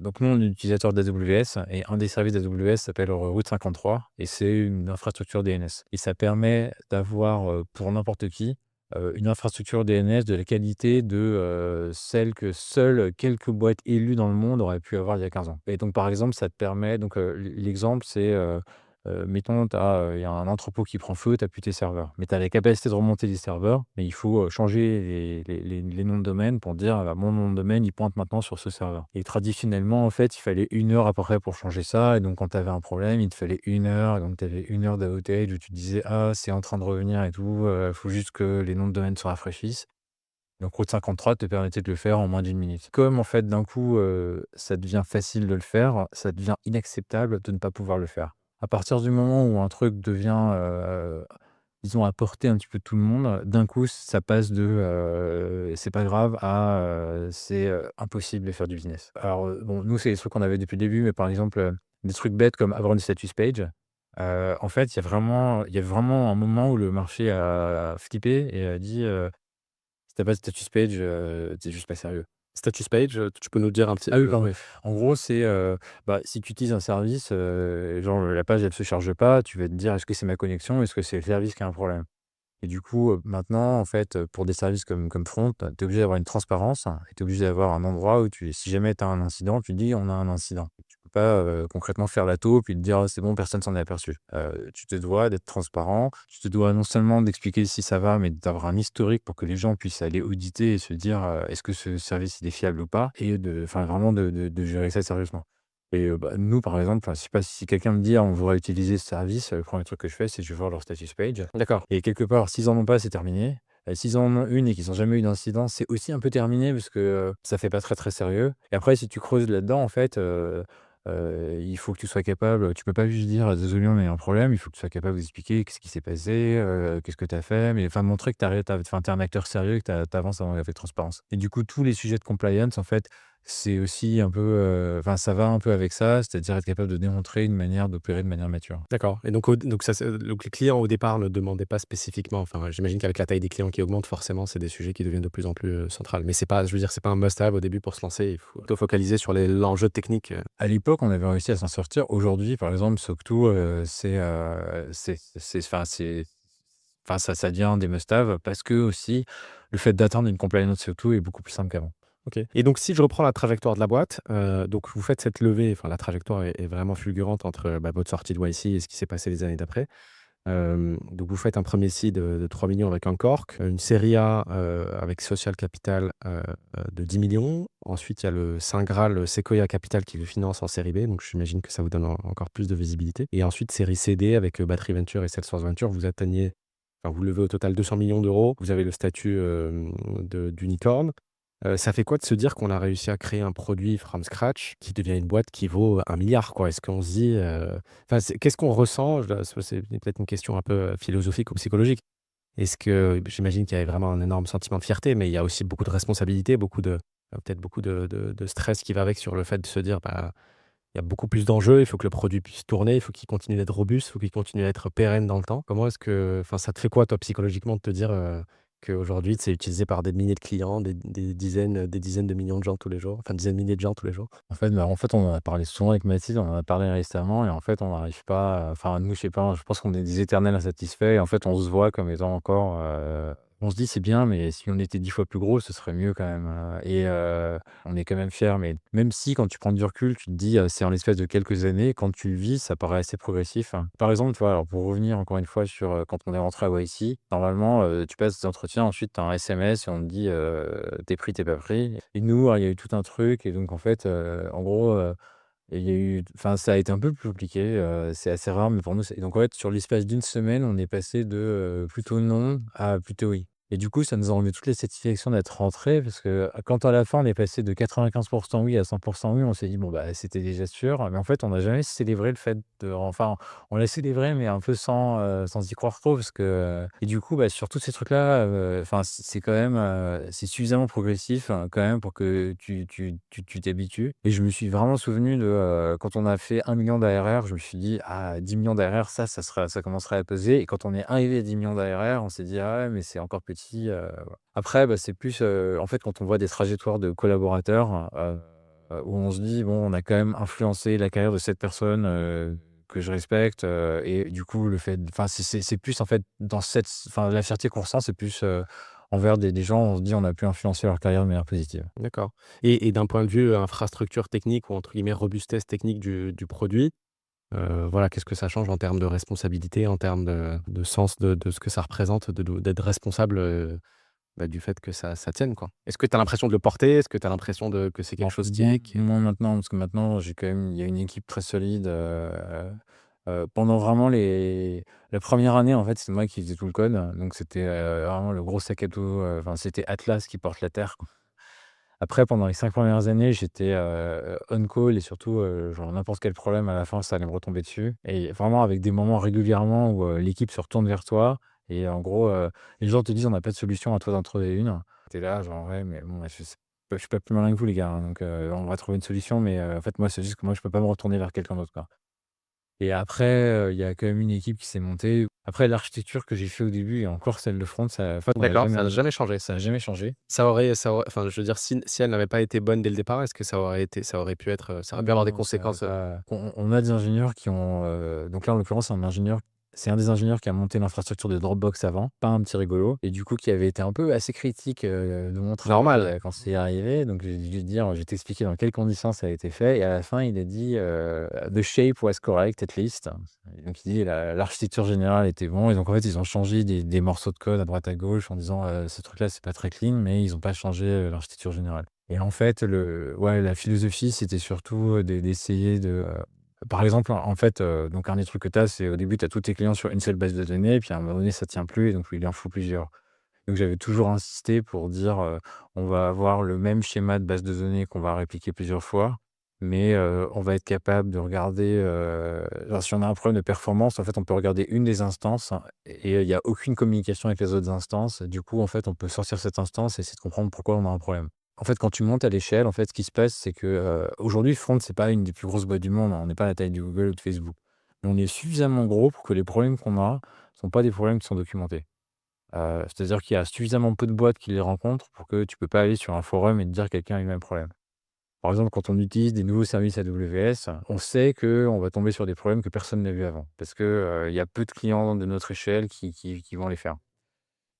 donc nous, on est utilisateur d'AWS et un des services d'AWS s'appelle Route 53 et c'est une infrastructure DNS et ça permet d'avoir, pour n'importe qui, une infrastructure DNS de la qualité de, celle que seules quelques boîtes élues dans le monde auraient pu avoir il y a 15 ans. Et donc par exemple, ça te permet donc, l'exemple c'est, mettons, il y a un entrepôt qui prend feu, tu as plus tes serveurs. Mais tu as la capacité de remonter les serveurs, mais il faut, changer les noms de domaine pour dire: «Ah bah, mon nom de domaine, il pointe maintenant sur ce serveur» et traditionnellement, en fait, il fallait 1 heure à peu près pour changer ça et donc quand tu avais un problème, il te fallait 1 heure et donc tu avais 1 heure d'outage où tu te disais: «Ah, c'est en train de revenir et tout, faut juste que les noms de domaine se rafraîchissent». Donc route 53 te permettait de le faire en moins d'une minute. Comme en fait d'un coup, ça devient facile de le faire, ça devient inacceptable de ne pas pouvoir le faire. À partir du moment où un truc devient, disons à portée un petit peu de tout le monde, d'un coup ça passe de, «C'est pas grave» à, «C'est, impossible de faire du business». Alors, bon, nous c'est des trucs qu'on avait depuis le début, mais par exemple, des trucs bêtes comme avoir une status page, en fait, il y a vraiment un moment où le marché a flippé et a dit, «Si tu pas de status page, tu juste pas sérieux». Status page, tu peux nous dire un petit Ah oui, peu? pardon. Oui. En gros, c'est, bah, si tu utilises un service, genre la page elle se charge pas, tu vas te dire: «Est-ce que c'est ma connexion? Est-ce que c'est le service qui a un problème?» Et du coup, maintenant, en fait, pour des services comme Front, tu es obligé d'avoir une transparence et tu es obligé d'avoir un endroit où si jamais tu as un incident, tu dis: «On a un incident». Tu peux pas, concrètement faire la taupe et te dire: «Ah c'est bon, personne s'en est aperçu». Tu te dois d'être transparent, tu te dois non seulement d'expliquer si ça va, mais d'avoir un historique pour que les gens puissent aller auditer et se dire, «Est-ce que ce service il est fiable ou pas?» et enfin vraiment de gérer ça sérieusement. Et bah, nous, par exemple, enfin, je sais pas si quelqu'un me dit: «Ah, on voudrait utiliser ce service», le premier truc que je fais, c'est que je vais voir leur status page D'accord. et quelque part, s'ils en ont pas, c'est terminé. S'ils en ont une et qu'ils ont jamais eu d'incident, c'est aussi un peu terminé parce que, ça fait pas très, très sérieux et après si tu creuses là-dedans, en fait, il faut que tu sois capable, tu peux pas juste dire: «Désolé, on a eu un problème», il faut que tu sois capable d'expliquer qu'est-ce qui s'est passé, qu'est-ce que tu as fait, mais enfin montrer que tu arrives enfin, tu es un acteur sérieux et que tu avances avec transparence et du coup, tous les sujets de compliance, en fait, c'est aussi un peu, enfin, ça va un peu avec ça, c'est-à-dire être capable de démontrer une manière d'opérer de manière mature. D'accord et donc ça c'est donc les clients au départ ne demandaient pas spécifiquement enfin, j'imagine qu'avec la taille des clients qui augmente, forcément, c'est des sujets qui deviennent de plus en plus, centrales. Mais c'est pas je veux dire, c'est pas un must have au début pour se lancer, il faut plutôt focaliser sur l'enjeu technique, À l'époque, on avait réussi à s'en sortir. Aujourd'hui, par exemple, SOC 2, enfin, ça devient des must-have parce que aussi le fait d'atteindre une compliance SOC 2 est beaucoup plus simple qu'avant. OK et donc si je reprends la trajectoire de la boîte, donc vous faites cette levée, enfin la trajectoire est vraiment fulgurante entre, bah, votre sortie de YC et ce qui s'est passé les années d'après. Donc vous faites un premier seed, de 3 000 000 avec un cork, une série A, avec Social Capital, de 10 millions. Ensuite, il y a le saint graal, Sequoia Capital qui le finance en série B, donc j'imagine que ça vous donne encore plus de visibilité et ensuite série C, D avec, Battery Venture et Salesforce Venture, vous levez au total 200 millions d'euros. Vous avez le statut, d'unicorn. Ça fait quoi de se dire qu'on a réussi à créer un produit from scratch qui devient une boîte qui vaut 1 milliard quoi? Est-ce qu'on se dit, enfin, qu'est-ce qu'on ressent? C'est peut-être une question un peu, philosophique ou psychologique. Est-ce que j'imagine qu'il y avait vraiment un énorme sentiment de fierté, mais il y a aussi beaucoup de responsabilité, peut-être beaucoup de stress qui va avec sur le fait de se dire, bah, il y a beaucoup plus d'enjeux, il faut que le produit puisse tourner, il faut qu'il continue d'être robuste, il faut qu'il continue à être pérenne dans le temps. Comment est-ce que enfin, ça te fait quoi toi psychologiquement de te dire, qu'aujourd'hui c'est utilisé par des milliers de clients, des dizaines de millions de gens tous les jours, enfin dizaines de milliers de gens tous les jours? En fait, on en a parlé souvent avec Mathilde, on en a parlé récemment et en fait, on n'arrive pas enfin, nous, je sais pas, je pense qu'on est des éternels insatisfaits et en fait, on se voit comme étant encore, on se dit: «C'est bien, mais si on était 10 fois plus gros, ce serait mieux quand même», on est quand même fiers, mais même si quand tu prends du recul, tu te dis, c'est en l'espace de quelques années, quand tu le vis, ça paraît assez progressif, hein. Par exemple, tu vois, alors pour revenir encore une fois sur, quand on est rentré à YC, normalement, tu passes des entretiens, ensuite tu as un SMS et on te dit, «Tu pris, t'es pas pris» et nous, il y a eu tout un truc et donc en fait, en gros, il y a eu enfin, ça a été un peu plus compliqué, c'est assez rare, mais pour nous, c'est donc en fait, sur l'espace d'une semaine, on est passé de, plutôt non à plutôt oui et du coup, ça nous a enlevé toutes les satisfactions d'être rentrés parce que, quand à la fin, on est passé de 95 oui à 100 oui, on s'est dit: «Bon, bah, c'était déjà sûr», mais en fait, on n'a jamais célébré le fait de enfin, on l'a célébré, mais un peu sans y croire trop parce que, et du coup, bah, sur tous ces trucs-là, enfin, c'est quand même, c'est suffisamment progressif, quand même pour que tu t'habitues et je me suis vraiment souvenu de, quand on a fait 1 million d'ARR, je me suis dit: «Ah 10 millions d'ARR, ça commencerait à peser» et quand on est arrivé à 10 millions d'ARR, on s'est dit: «Ah ouais, mais c'est encore petit», voilà. Après, bah, c'est plus, en fait, quand on voit des trajectoires de collaborateurs, où on se dit: «Bon, on a quand même influencé la carrière de cette personne, que je respecte», et du coup, le fait enfin, c'est plus, en fait, dans cette enfin, la fierté qu'on ressent, c'est plus, envers des gens, on se dit: «On a pu influencer leur carrière de manière positive». D'accord et d'un point de vue, infrastructure technique ou entre guillemets «robustesse technique» du produit, voilà, qu'est-ce que ça change en termes de responsabilité, en termes de sens de ce que ça représente d'être responsable, bah, du fait que ça tienne, quoi? Est-ce que tu as l'impression de le porter? Est-ce que tu as l'impression que c'est quelque chose qui est Moins maintenant, parce que maintenant, j'ai quand même il y a une équipe très solide, Pendant vraiment la première année, en fait, c'est moi qui faisais tout le code, donc c'était, vraiment le gros sac à dos, enfin, c'était Atlas qui porte la terre, quoi. Après, pendant les 5 premières années, j'étais, on call et surtout, genre n'importe quel problème à la fin, ça allait me retomber dessus et vraiment avec des moments régulièrement où, l'équipe se retourne vers toi et en gros, les gens te disent: «On n'a pas de solution, à toi d'en trouver une». Tu es là genre: «Ouais, mais bon, je suis pas plus malin que vous les gars, hein, donc on va trouver une solution, mais en fait, moi, c'est juste que moi, je peux pas me retourner vers quelqu'un d'autre, quoi». Et après, il y a quand même une équipe qui s'est montée. Après l'architecture que j'ai fait au début et encore celle de front, ça en fait, on l'a D'accord, jamais ça n'a revu. jamais changé. Ça a jamais changé. Enfin, je veux dire, si elle n'avait pas été bonne dès le départ, est-ce que ça aurait pu être, ça aurait pu avoir des Non, ça a conséquences, pas on a des ingénieurs qui ont, donc là, en l'occurrence, c'est un des ingénieurs qui a monté l'infrastructure de Dropbox avant, pas un petit rigolo et du coup qui avait été un peu assez critique, de mon travail, normal? quand c'est arrivé. Donc j'ai dû lui dire: «Je vais t'expliquer dans quelles conditions ça a été fait» et à la fin, il a dit, «The shape was correct at least». Et donc il dit: L'architecture générale était bon» et donc en fait, ils ont changé des morceaux de code à droite à gauche en disant: «Ce truc-là, c'est pas très clean», mais ils ont pas changé, l'architecture générale. Et en fait, la philosophie, c'était surtout, d'essayer de, par exemple, en fait, donc un des trucs que tu as, c'est au début, tu as tous tes clients sur une seule base de données, puis à un moment donné, ça tient plus et donc il en faut plusieurs. Donc j'avais toujours insisté pour dire, on va avoir le même schéma de base de données qu'on va répliquer plusieurs fois, mais on va être capable de regarder, genre si on a un problème de performance, en fait, on peut regarder une des instances hein, et il y a aucune communication avec les autres instances. Du coup, en fait, on peut sortir cette instance et essayer de comprendre pourquoi on a un problème. En fait, quand tu montes à l'échelle, en fait, ce qui se passe, c'est que, aujourd'hui, Front, c'est pas une des plus grosses boîtes du monde, hein. On n'est pas à la taille de Google ou de Facebook. Mais on est suffisamment gros pour que les problèmes qu'on a sont pas des problèmes qui sont documentés. C'est-à-dire qu'il y a suffisamment peu de boîtes qui les rencontrent pour que tu peux pas aller sur un forum et te dire: «Quelqu'un a eu le même problème». Par exemple, quand on utilise des nouveaux services AWS, on sait qu'on va tomber sur des problèmes que personne n'a vus avant. Parce que, il y a peu de clients de notre échelle qui vont les faire.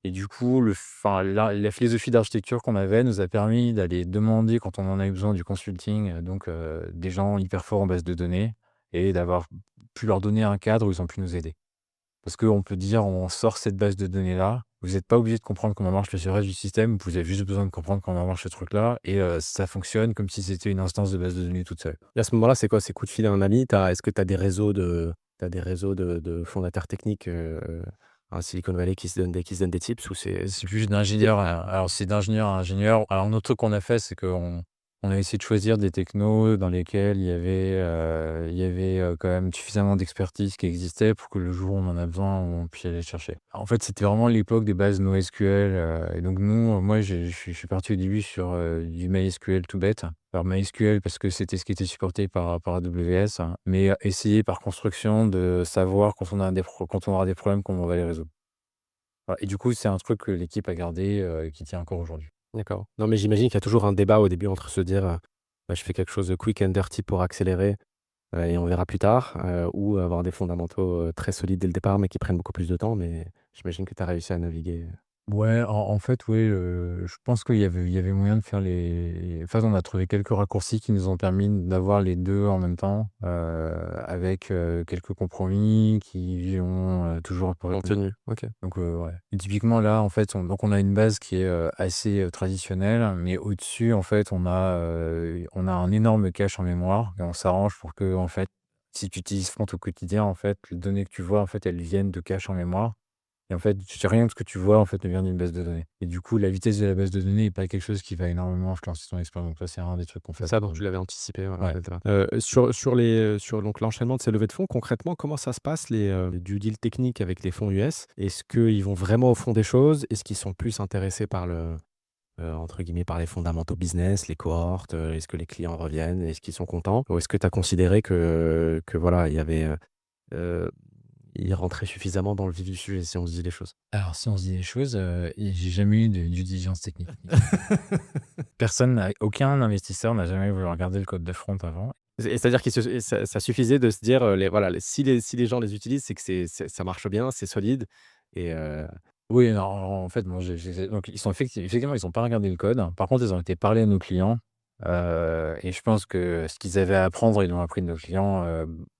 Et du coup, la philosophie d'architecture qu'on avait nous a permis d'aller demander, quand on en a eu besoin, du consulting, donc des gens hyper forts en base de données et d'avoir pu leur donner un cadre où ils ont pu nous aider. Parce qu'on peut dire: «On sort cette base de données-là, vous êtes pas obligé de comprendre comment marche le reste du système, vous avez juste besoin de comprendre comment marche ce truc-là et ça fonctionne comme si c'était une instance de base de données toute seule». Et à ce moment-là, c'est quoi? C'est coup de fil à un ami? Est-ce que tu as des réseaux de fondateurs techniques, à Silicon Valley qui se donnent des tips ou C'est plus d'ingénieur à alors c'est d'ingénieur à ingénieur. Alors un autre truc qu'on a fait, c'est qu'on a essayé de choisir des technos dans lesquels il y avait quand même suffisamment d'expertise qui existait pour que le jour où on en a besoin, on puisse aller chercher. En fait, c'était vraiment l'époque des bases NoSQL, et donc nous, moi je suis parti au début sur, du MySQL tout bête. Alors MySQL parce que c'était ce qui était supporté par AWS, hein, mais essayer par construction de savoir quand on aura des problèmes, comment on va les résoudre. Voilà et du coup, c'est un truc que l'équipe a gardé, et qui tient encore aujourd'hui. d'accord. Non, mais j'imagine qu'il y a toujours un débat au début entre se dire, «Bah, je fais quelque chose de quick and dirty pour accélérer, et on verra plus tard», ou avoir des fondamentaux, très solides dès le départ, mais qui prennent beaucoup plus de temps. Mais j'imagine que tu as réussi à naviguer. Ouais, en fait, oui, je pense qu'il y avait moyen de faire les en fait, on a trouvé quelques raccourcis qui nous ont permis d'avoir les 2 en même temps, avec, quelques compromis qui ont, toujours Ont tenu, OK. donc ouais et typiquement là, en fait, on a une base qui est, assez, traditionnelle, mais au-dessus, en fait, on a un énorme cache en mémoire et on s'arrange pour que, en fait, si tu utilises Front au quotidien, en fait, les données que tu vois, en fait, elles viennent de cache en mémoire et en fait, rien de ce que tu vois, en fait, ne vient d'une base de données et du coup, la vitesse de la base de données est pas quelque chose qui va énormément influencer ton expérience. Donc ça, c'est un des trucs qu'on C'est fait ça, pour donc tu l'avais anticipé, voilà, ouais. dès le départ. Sur donc l'enchaînement de ces levées de fonds, concrètement, comment ça se passe les due deals techniques avec les fonds US? Est-ce qu'ils vont vraiment au fond des choses? Est-ce qu'ils sont plus intéressés par entre guillemets, par les fondamentaux business, les cohortes? Est-ce que les clients reviennent? Est-ce qu'ils sont contents? Ou est-ce que tu as considéré que voilà, heu, ils rentraient suffisamment dans le vif du sujet, si on se dit les choses? Alors si on se dit les choses, et j'ai jamais eu de due diligence technique. Aucun investisseur n'a jamais voulu regarder le code de front avant. C'est-à-dire que ça suffisait de se dire, si les gens les utilisent, c'est que ça marche bien, c'est solide et Oui, non, en fait, moi, donc ils sont effectivement, ils ont pas regardé le code. Par contre, ils ont été parler à nos clients, et je pense que ce qu'ils avaient à apprendre, ils l'ont appris de nos clients,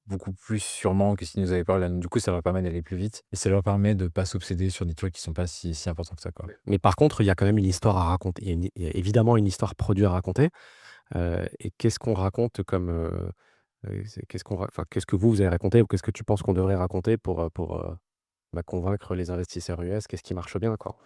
beaucoup plus sûrement que s'ils nous avaient parlé à nous. Du coup, ça leur permet d'aller plus vite et ça leur permet de pas s'obséder sur des trucs qui sont pas si importants que ça, quoi. mais par contre, il y a quand même une histoire à raconter. Il y a évidemment une histoire produit à raconter, et qu'est-ce qu'on raconte Qu'est-ce que vous avez raconté ou qu'est-ce que tu penses qu'on devrait raconter pour convaincre les investisseurs US? Qu'est-ce qui marche bien, quoi?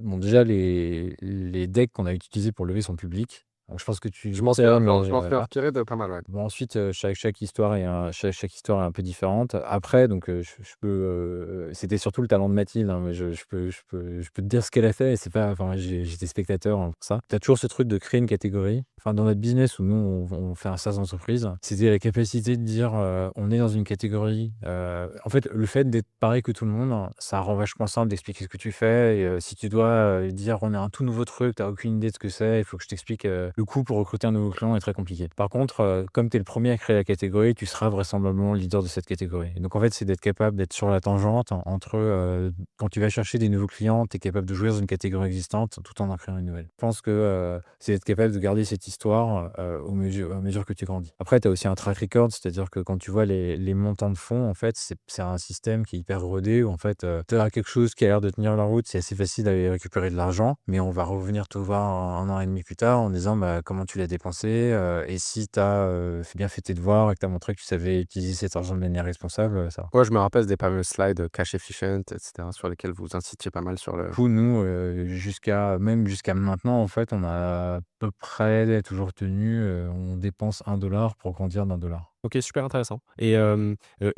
Bon, déjà, les decks qu'on a utilisés pour lever sont publics. Donc je pense que tu Je m'en suis sais, mais je m'en suis inspiré de pas mal, ouais. bon ensuite, chaque histoire chaque histoire est un peu différente. Après donc, je peux, c'était surtout le talent de Mathilde, hein, mais je peux te dire ce qu'elle a fait et c'est pas enfin j'étais spectateur, hein, pour ça. Tu as toujours ce truc de créer une catégorie. Enfin dans notre business où nous on fait un SaaS d'entreprise, c'était la capacité de dire, on est dans une catégorie, en fait le fait d'être pareil que tout le monde, hein, ça rend vachement simple d'expliquer ce que tu fais et si tu dois, dire: «On est un tout nouveau truc», tu as aucune idée de ce que c'est, il faut que je t'explique, le coût pour recruter un nouveau client est très compliqué. Par contre, comme tu es le premier à créer la catégorie, tu seras vraisemblablement le leader de cette catégorie. Et donc en fait, c'est d'être capable d'être sur la tangente entre, quand tu vas chercher des nouveaux clients, tu es capable de jouer dans une catégorie existante tout en créant une nouvelle. Je pense que, c'est d'être capable de garder cette histoire, à mesure que tu grandis. Après, tu as aussi un track record, c'est-à-dire que quand tu vois les montants de fonds, en fait, c'est un système qui est hyper rodé où en fait, tu as quelque chose qui a l'air de tenir la route, c'est assez facile d'aller récupérer de l'argent, mais on va revenir te voir 1 an et demi plus tard en disant: «Bah, comment tu l'as dépensé?» Et si tu as, bien fait tes devoirs et que tu as montré que tu savais utiliser cet argent de manière responsable, ça va. Ouais, je me rappelle des fameux slides, cash efficient et cetera, sur lesquels vous incitiez pas mal sur le. Du coup, nous, jusqu'à maintenant, en fait, on a à peu près toujours tenu, on dépense 1 $ pour grandir d'1 $. OK, super intéressant et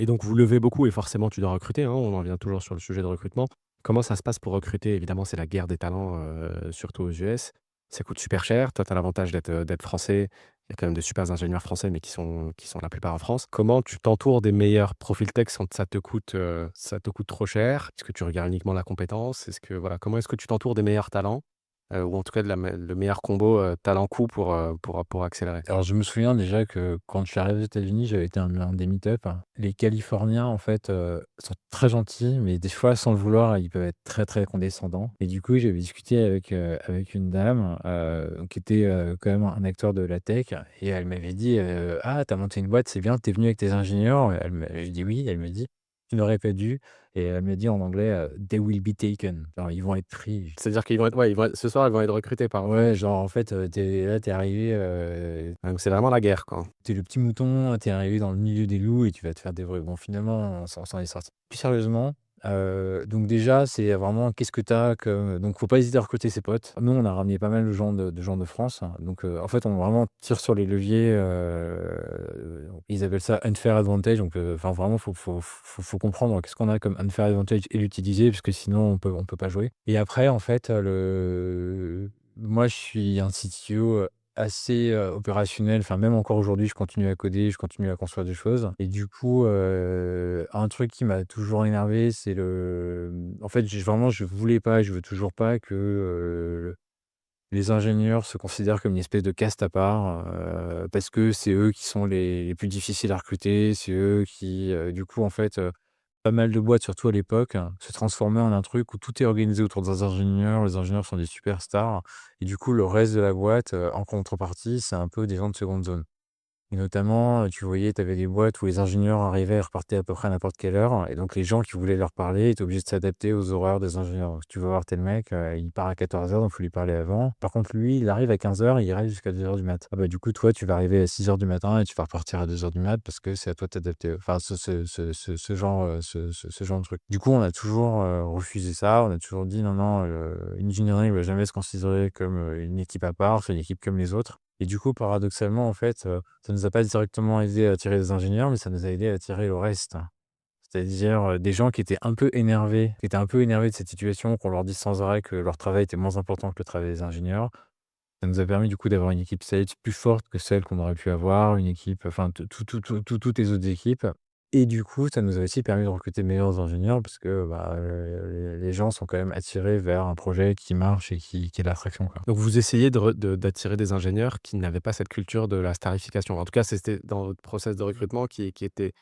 donc vous levez beaucoup et forcément tu dois recruter, hein, on en vient toujours sur le sujet de recrutement. Comment ça se passe pour recruter? Évidemment, c'est la guerre des talents, surtout aux US. Ça coûte super cher. Toi, tu as l'avantage d'être français. Il y a quand même de super ingénieurs français, mais qui sont la plupart en France. Comment tu t'entoures des meilleurs profils tech sans que ça te coûte trop cher? Est-ce que tu regardes uniquement la compétence? Comment est-ce que tu t'entoures des meilleurs talents? Ou en tout cas le meilleur combo, talent-coût pour accélérer? Alors, je me souviens déjà que quand je suis arrivé aux États-Unis, j'avais été à un des meet-up. Les Californiens, en fait, sont très gentils, mais des fois, sans le vouloir, ils peuvent être très, très condescendants. Et du coup, j'avais discuté avec une dame, qui était, quand même un acteur de la tech et elle m'avait dit, «Ah, tu as monté une boîte, c'est bien, tu es venu avec tes ingénieurs?» J'ai dit: «Oui». Elle me dit: «Tu n'aurais pas dû» et elle me dit en anglais, «They will be taken», genre ils vont être pris. C'est-à-dire qu'ils vont être ouais, ils vont être ce soir, ils vont être recrutés par. Ouais, genre en fait, tu arrivé, Donc c'est vraiment la guerre, quoi. tu le petit mouton, tu arrivé dans le milieu des loups et tu vas te faire dévorer. Bon, finalement, on s'en est sorti. Plus sérieusement, donc déjà, c'est vraiment qu'est-ce que tu as comme donc faut pas hésiter à recruter ses potes. Nous, on a ramené pas mal de gens de France, hein. Donc en fait, on vraiment tire sur les leviers, ils appellent ça unfair advantage. Donc enfin, vraiment, faut comprendre qu'est-ce qu'on a comme unfair advantage et l'utiliser parce que sinon on peut pas jouer. Et après, en fait, moi, je suis un CTO, assez, opérationnel. Enfin, même encore aujourd'hui, je continue à coder, je continue à construire des choses et du coup, un truc qui m'a toujours énervé, c'est en fait, je voulais pas et je veux toujours pas que, les ingénieurs se considèrent comme une espèce de caste à part, parce que c'est eux qui sont les plus difficiles à recruter. C'est eux qui, du coup, en fait, pas mal de boîtes, surtout à l'époque, se transformaient en un truc où tout est organisé autour des ingénieurs. Les ingénieurs sont des superstars et du coup, le reste de la boîte, en contrepartie, c'est un peu des gens de seconde zone. Et notamment, tu voyais, tu avais des boîtes où les ingénieurs arrivaient et repartaient à peu près à n'importe quelle heure et donc les gens qui voulaient leur parler étaient obligés de s'adapter aux horaires des ingénieurs. Donc si tu veux voir tel mec, il part à 14 heures, donc il faut lui parler avant. Par contre, lui, il arrive à 15 heures et il reste jusqu'à 2 heures du mat. Ah bah, du coup, toi, tu vas arriver à 6 heures du matin et tu vas repartir à 2 heures du mat parce que c'est à toi de t'adapter. Enfin, ce genre de truc. Du coup, on a toujours, refusé ça. On a toujours dit: «Non, non, l'engineering ne va jamais se considérer comme, une équipe à part, c'est une équipe comme les autres». Et du coup, paradoxalement, en fait, ça nous a pas directement aidé à attirer des ingénieurs, mais ça nous a aidé à attirer le reste. C'est-à-dire, des gens qui étaient un peu énervés de cette situation, qu'on leur dise sans arrêt que leur travail était moins important que le travail des ingénieurs. Ça nous a permis du coup d'avoir une équipe sales plus forte que celle qu'on aurait pu avoir, une équipe enfin toutes les autres équipes. Et du coup, ça nous a aussi permis de recruter de meilleurs ingénieurs parce que, bah, les gens sont quand même attirés vers un projet qui marche et qui est de l'attraction, quoi. Donc vous essayez d'attirer des ingénieurs qui n'avaient pas cette culture de la starification. En tout cas, c'était dans votre process de recrutement qui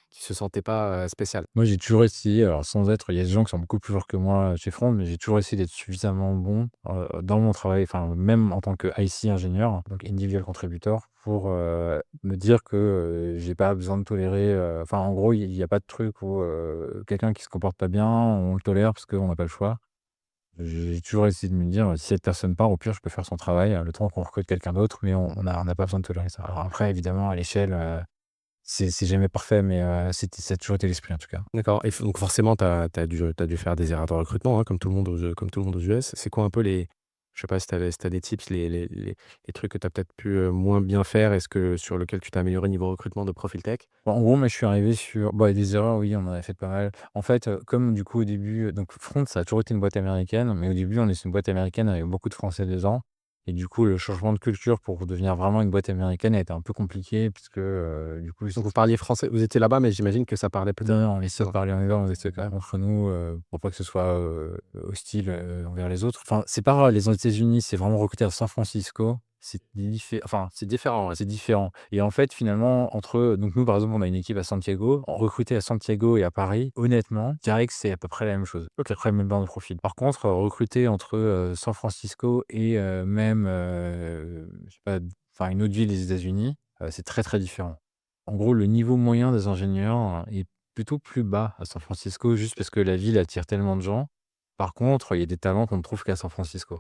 se sentait pas, spécial. Moi, j'ai toujours essayé, alors sans être il y a des gens qui sont beaucoup plus forts que moi chez Front, mais j'ai toujours essayé d'être suffisamment bon, dans mon travail, enfin même en tant que IC ingénieur, donc individual contributor, pour, me dire que, j'ai pas besoin de tolérer, enfin en gros, il y a pas de truc où, quelqu'un qui se comporte pas bien, on le tolère parce qu'on n'a pas le choix. J'ai toujours essayé de me dire: «Si cette personne part, au pire, je peux faire son travail, le temps qu'on recrute quelqu'un d'autre, mais on n'a pas besoin de tolérer ça». Alors après évidemment à l'échelle, c'est jamais parfait, mais ça a toujours été l'esprit en tout cas. D'accord et donc forcément, tu as dû faire des erreurs de recrutement, hein, comme tout le monde aux US. C'est quoi un peu les je sais pas si tu as des tips, les trucs que tu as peut-être pu, moins bien faire? Est-ce que sur lequel tu t'es amélioré niveau recrutement de profil tech? Bon, en gros, moi, je suis arrivé sur bon, il y a des erreurs, oui, on en a fait pas mal. En fait, comme du coup, au début, donc Front, ça a toujours été une boîte américaine, mais au début, on est une boîte américaine avec beaucoup de Français dedans et du coup, le changement de culture pour devenir vraiment une boîte américaine a été un peu compliqué puisque, du coup, Donc vous parliez français, vous étiez là-bas, mais j'imagine que ça parlait peut-être non, non, on essaie de ouais. parler en anglais, on essaie quand même entre nous, pour pas que ce soit, hostile, envers les autres. Enfin, c'est pas grave, les États-Unis, c'est vraiment recruté à San Francisco, c'est différent, ouais, c'est différent et en fait, finalement, entre donc nous, par exemple, on a une équipe à Santiago, recruter à Santiago et à Paris, honnêtement, je dirais que c'est à peu près la même chose, à peu près le même genre de profil. Par contre, recruter entre, San Francisco et même, je sais pas, enfin une autre ville des États-Unis, c'est très, très différent. En gros, le niveau moyen des ingénieurs est plutôt plus bas à San Francisco, juste parce que la ville attire tellement de gens. Par contre, il y a des talents qu'on ne trouve qu'à San Francisco.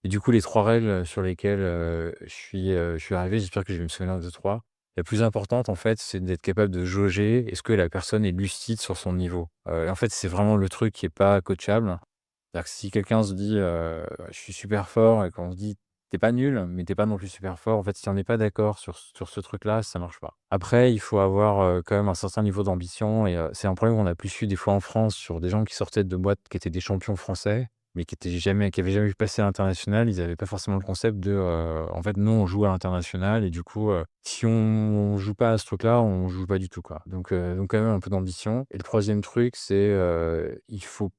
Et du coup, les 3 règles sur lesquelles, je suis arrivé, j'espère que je vais me souvenir de 3. La plus importante, en fait, c'est d'être capable de jauger est-ce que la personne est lucide sur son niveau? En fait, c'est vraiment le truc qui est pas coachable. C'est-à-dire que si quelqu'un se dit, «Je suis super fort» et qu'on se dit: t'es pas nul, mais t'es pas non plus super fort», en fait, si on n'est pas d'accord sur ce truc-là, ça marche pas. Après, il faut avoir, quand même un certain niveau d'ambition et c'est un problème qu'on a plus eu des fois en France sur des gens qui sortaient de boîtes qui étaient des champions français, mais qui avaient jamais vu passer à l'international. Ils avaient pas forcément le concept de, en fait, nous, on joue à l'international et du coup, si on joue pas à ce truc-là, on joue pas du tout, quoi. Donc quand même un peu d'ambition et le troisième truc, c'est, il faut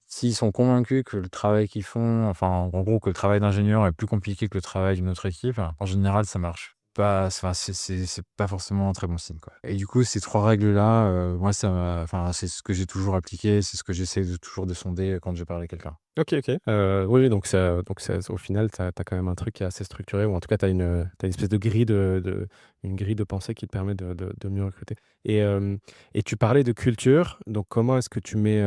s'ils sont convaincus que le travail qu'ils font, enfin, en gros, que le travail d'ingénieur est plus compliqué que le travail d'une autre équipe, en général, ça marche pas, enfin, c'est pas forcément un très bon signe, quoi. Et du coup, ces 3 règles-là, moi, c'est ce que j'ai toujours appliqué, c'est ce que j'essaie de toujours de sonder quand je parle à quelqu'un. OK, OK. Oui, oui, donc ça au final, tu as quand même un truc qui est assez structuré ou en tout cas, tu as une espèce de grille une grille de pensée qui te permet de mieux recruter et tu parlais de culture, donc comment est-ce que tu mets,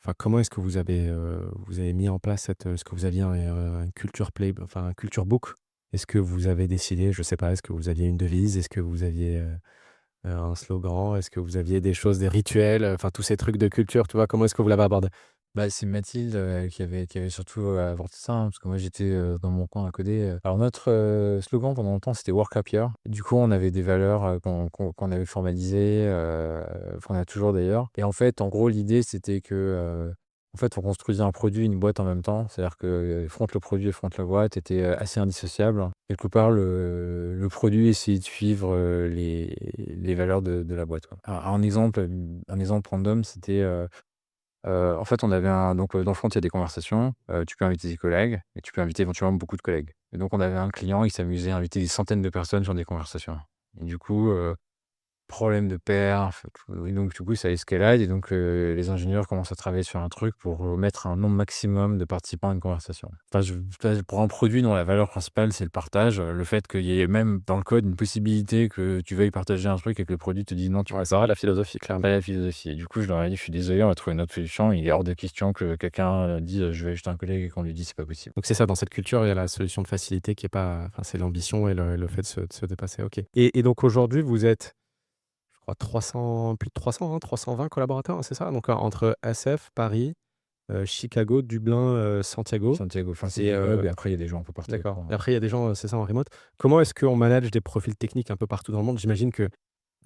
enfin, comment est-ce que vous avez mis en place est-ce que vous aviez un culture enfin, un culture book? Est-ce que vous avez décidé, je sais pas, est-ce que vous aviez une devise? Est-ce que vous aviez, un slogan? Est-ce que vous aviez des choses, des rituels, enfin, tous ces trucs de culture, tu vois? Comment est-ce que vous l'avez abordé? Bah, c'est Mathilde, qui avait surtout, apporté ça, hein, parce que moi j'étais, dans mon coin à coder, Alors notre, slogan pendant longtemps c'était «Work Happier». Du coup, on avait des valeurs, qu'on avait formalisées, qu'on a toujours d'ailleurs et en fait, en gros, l'idée c'était que, en fait, on construisait un produit et une boîte en même temps. C'est-à-dire que, Front le produit et Front la boîte étaient, assez indissociables. Quelque part, le produit essayait de suivre, les valeurs de la boîte, quoi. Un exemple random, c'était, en fait, on avait dans le front, il y a des conversations, tu peux inviter des collègues et tu peux inviter éventuellement beaucoup de collègues et donc on avait un client, il s'amusait à inviter des centaines de personnes sur des conversations et du coup, problème de perf, et donc du coup, ça escalade et donc les ingénieurs commencent à travailler sur un truc pour, mettre un nombre maximum de participants à une conversation. Pour un produit dont la valeur principale, c'est le partage, le fait qu'il y ait même dans le code une possibilité que tu veuilles partager un truc et que le produit te dit: «Non, tu Ouais, peux c'est pas», vrai la philosophie, clairement. pas la philosophie et du coup, je leur ai dit: «Je suis désolé, on va trouver une autre solution». Il est hors de question que quelqu'un, dise: «Je vais ajouter un collègue» et qu'on lui dise: «C'est pas possible». Donc c'est ça, dans cette culture, il y a la solution de facilité qui est pas enfin, c'est l'ambition et le fait de se dépasser, OK. Et donc aujourd'hui, vous êtes, je crois 300, plus de 300, hein, 320 collaborateurs, hein, c'est ça? Donc entre SF, Paris, Chicago, Dublin, Santiago Santiago, enfin, c'est et du hub et après il y a des gens un peu partout d'accord autour, et après il y a des gens, c'est ça, en remote. Comment est-ce qu'on manage des profils techniques un peu partout dans le monde? J'imagine que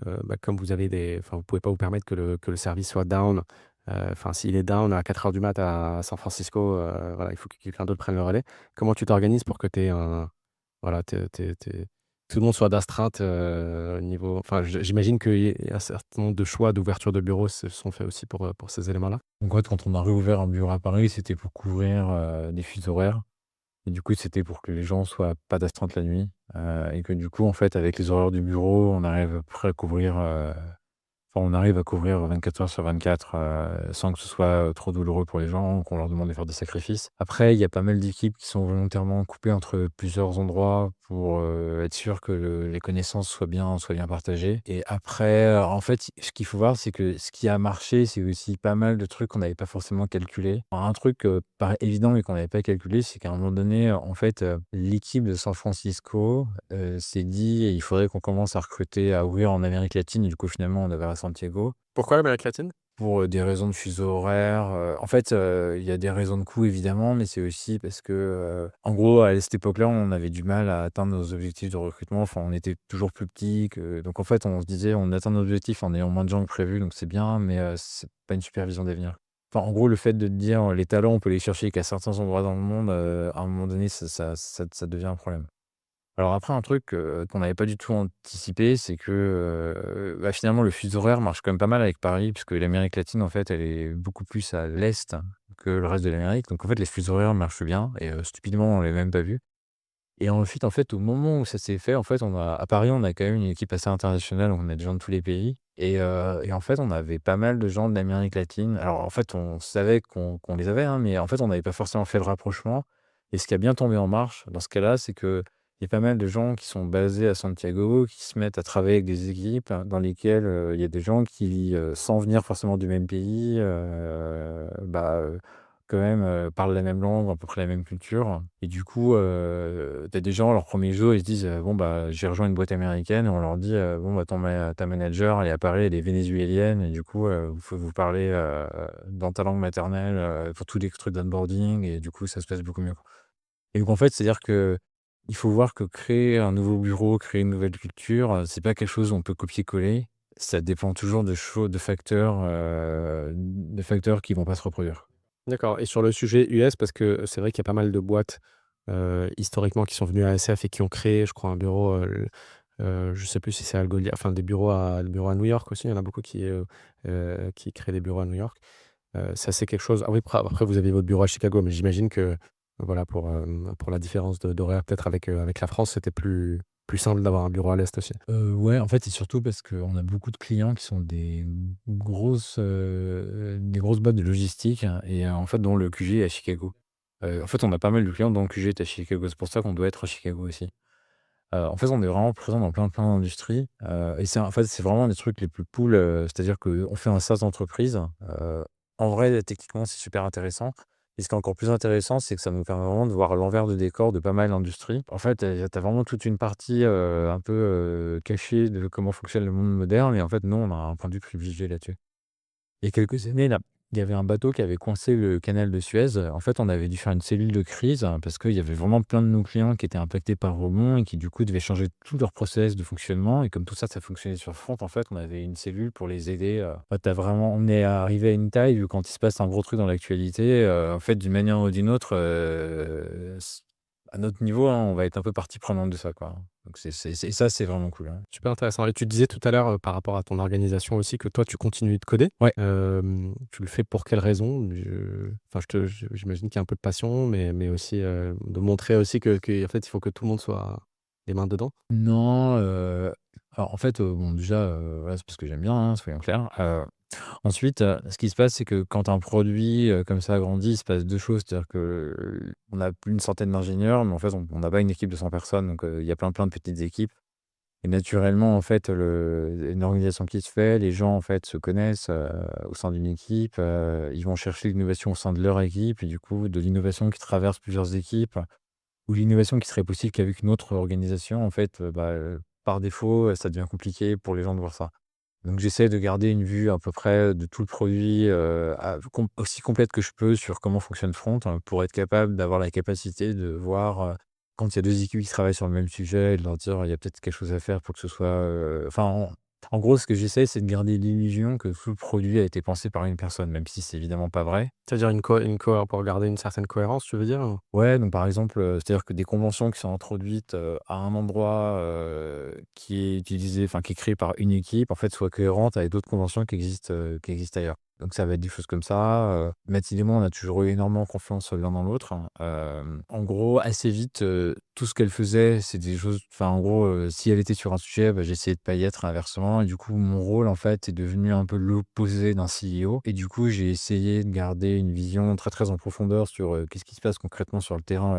bah, comme vous avez enfin, vous pouvez pas vous permettre que le service soit down, enfin, s'il est down à 4 heures du mat à San Francisco, voilà, il faut que quelqu'un d'autre prenne le relais. Comment tu t'organises pour que tu un voilà, tout le monde soit d'astreinte, au niveau enfin, j'imagine qu'il y a un certain nombre de choix d'ouverture de bureaux se sont faits aussi pour ces éléments-là? Donc en fait, quand on a réouvert un bureau à Paris, c'était pour couvrir, des fuseaux horaires et du coup, c'était pour que les gens soient pas d'astreinte la nuit, et que du coup, en fait, avec les horaires du bureau, on arrive à peu près à couvrir, Enfin, on arrive à couvrir 24 heures sur 24, sans que ce soit, trop douloureux pour les gens, qu'on leur demande de faire des sacrifices. Après, il y a pas mal d'équipes qui sont volontairement coupées entre plusieurs endroits pour, être sûr que les connaissances soient bien partagées. Et après, en fait, ce qu'il faut voir, c'est que ce qui a marché, c'est aussi pas mal de trucs qu'on n'avait pas forcément calculés. Un truc, paraît évident mais qu'on n'avait pas calculé, c'est qu'à un moment donné, en fait, l'équipe de San Francisco, s'est dit: «Il faudrait qu'on commence à recruter, à ouvrir en Amérique latine». Et du coup, finalement, on a ouvert à Santiago Pourquoi l'Amérique latine? pour, des raisons de fuseau horaire, en fait, il y a des raisons de coût évidemment, mais c'est aussi parce que, en gros, à cette époque-là, on avait du mal à atteindre nos objectifs de recrutement. Enfin, on était toujours plus petits que donc en fait, on se disait: «On atteint nos objectifs en ayant moins de gens que prévu, donc c'est bien, mais, c'est pas une super vision d'avenir». Enfin, en gros, le fait de te dire: «Les talents, on peut les chercher qu'à certains endroits dans le monde», à un moment donné, ça devient un problème. Alors après un truc, qu'on n'avait pas du tout anticipé, c'est que, bah, finalement le fuseau horaire marche quand même pas mal avec Paris, puisque l'Amérique latine, en fait, elle est beaucoup plus à l'est que le reste de l'Amérique. Donc en fait, les fuseaux horaires marchent bien et stupidement, on l'avait même pas vu. Et ensuite, en fait, au moment où ça s'est fait, en fait, on a à Paris, on a quand même une équipe assez internationale, on a des gens de tous les pays et en fait, on avait pas mal de gens de l'Amérique latine. Alors en fait, on savait qu'on les avait, hein, mais en fait, on n'avait pas forcément fait le rapprochement et ce qui a bien tombé en marche dans ce cas-là, c'est qu'il y a pas mal de gens qui sont basés à Santiago, qui se mettent à travailler avec des équipes dans lesquelles, il y a des gens qui, sans venir forcément du même pays, quand même, parlent la même langue, à peu près la même culture et du coup, tu as des gens, leur premier jour, ils se disent: «Bon, bah, j'ai rejoint une boîte américaine» et on leur dit: «Bon, bah, ta manager, elle est à Paris, elle est vénézuélienne et du coup, vous parlez, dans ta langue maternelle, pour tous les trucs d'onboarding» et du coup, ça se passe beaucoup mieux, quoi. Et donc en fait, c'est-à-dire qu'il faut voir que créer un nouveau bureau, créer une nouvelle culture, c'est pas quelque chose où on peut copier-coller. Ça dépend toujours de facteurs qui vont pas se reproduire. D'accord, et sur le sujet US, parce que c'est vrai qu'il y a pas mal de boîtes, historiquement qui sont venues à SF et qui ont créé, je crois, un bureau, je sais plus si c'est à Algolia, enfin des bureaux le bureau à New York aussi, il y en a beaucoup qui créent des bureaux à New York. Ça c'est quelque chose, ah oui, après vous avez votre bureau à Chicago, mais j'imagine que, voilà, pour la différence d'horaire peut-être avec la France, c'était plus simple d'avoir un bureau à l'est aussi. Ouais, en fait, c'est surtout parce qu'on a beaucoup de clients qui sont des grosses boîtes de logistique hein, et en fait, dont le QG est à Chicago. En fait, on a pas mal de clients dont le QG est à Chicago. C'est pour ça qu'on doit être à Chicago aussi. En fait, on est vraiment présent dans plein d'industries, et en fait, c'est vraiment des trucs les plus cool, c'est-à-dire qu'on fait un SaaS d'entreprise. En vrai, techniquement, c'est super intéressant et ce qui est encore plus intéressant, c'est que ça nous permet vraiment de voir l'envers de décor de pas mal d'industries. En fait, tu as vraiment toute une partie, un peu, cachée de comment fonctionne le monde moderne et en fait, nous, on a un point de vue privilégié là-dessus. Il y a quelques années, là, il y avait un bateau qui avait coincé le canal de Suez. En fait, on avait dû faire une cellule de crise parce qu'il y avait vraiment plein de nos clients qui étaient impactés par le rebond et qui, du coup, devaient changer tout leur process de fonctionnement. Et comme tout ça, ça fonctionnait sur front, en fait, on avait une cellule pour les aider. En fait, on est arrivé à une taille où quand il se passe un gros truc dans l'actualité, en fait, d'une manière ou d'une autre, à notre niveau, hein, on va être un peu partie prenante de ça, quoi. Donc ça, c'est vraiment cool, hein. Super intéressant, et tu disais tout à l'heure, par rapport à ton organisation aussi, que toi tu continues de coder. Ouais. Tu le fais pour quelle raison? Enfin j'imagine qu'il y a un peu de passion, mais aussi, de montrer aussi que en fait, il faut que tout le monde soit les mains dedans? Non, alors en fait, bon déjà, voilà, c'est parce que j'aime bien, hein, soyons clairs. Ensuite, ce qui se passe, c'est que quand un produit, comme ça grandit, il se passe 2 choses. C'est-à-dire que, on a plus d'une centaine d'ingénieurs, mais en fait, on n'a pas une équipe de 100 personnes, donc il y a plein de petites équipes et naturellement, en fait, une organisation qui se fait, les gens, en fait, se connaissent, au sein d'une équipe, ils vont chercher l'innovation au sein de leur équipe et du coup, de l'innovation qui traverse plusieurs équipes ou l'innovation qui serait possible qu'avec une autre organisation, en fait, par défaut, ça devient compliqué pour les gens de voir ça. Donc j'essaie de garder une vue à peu près de tout le produit, aussi complète que je peux sur comment fonctionne Front, pour être capable d'avoir la capacité de voir, quand il y a 2 équipes qui travaillent sur le même sujet et de leur dire: «Il y a peut-être quelque chose à faire pour que ce soit», enfin en gros ce que j'essaie c'est de garder l'illusion que tout le produit a été pensé par une personne, même si c'est évidemment pas vrai. C'est-à-dire une pour garder une certaine cohérence, tu veux dire? Ouais, donc par exemple, c'est-à-dire que des conventions qui sont introduites, à un endroit, qui est utilisé enfin qui est créé par une équipe, en fait, soient cohérentes avec d'autres conventions qui existent ailleurs. Donc ça va être des choses comme ça. Mathilde et moi, on a toujours eu énormément confiance l'un dans l'autre. En gros, assez vite, tout ce qu'elle faisait, c'est des choses enfin, en gros, si elle était sur un sujet, bah, j'essayais de pas y être, inversement et du coup, mon rôle, en fait, est devenu un peu l'opposé d'un CEO et du coup, j'ai essayé de garder une vision très, très en profondeur sur, qu'est-ce qui se passe concrètement sur le terrain,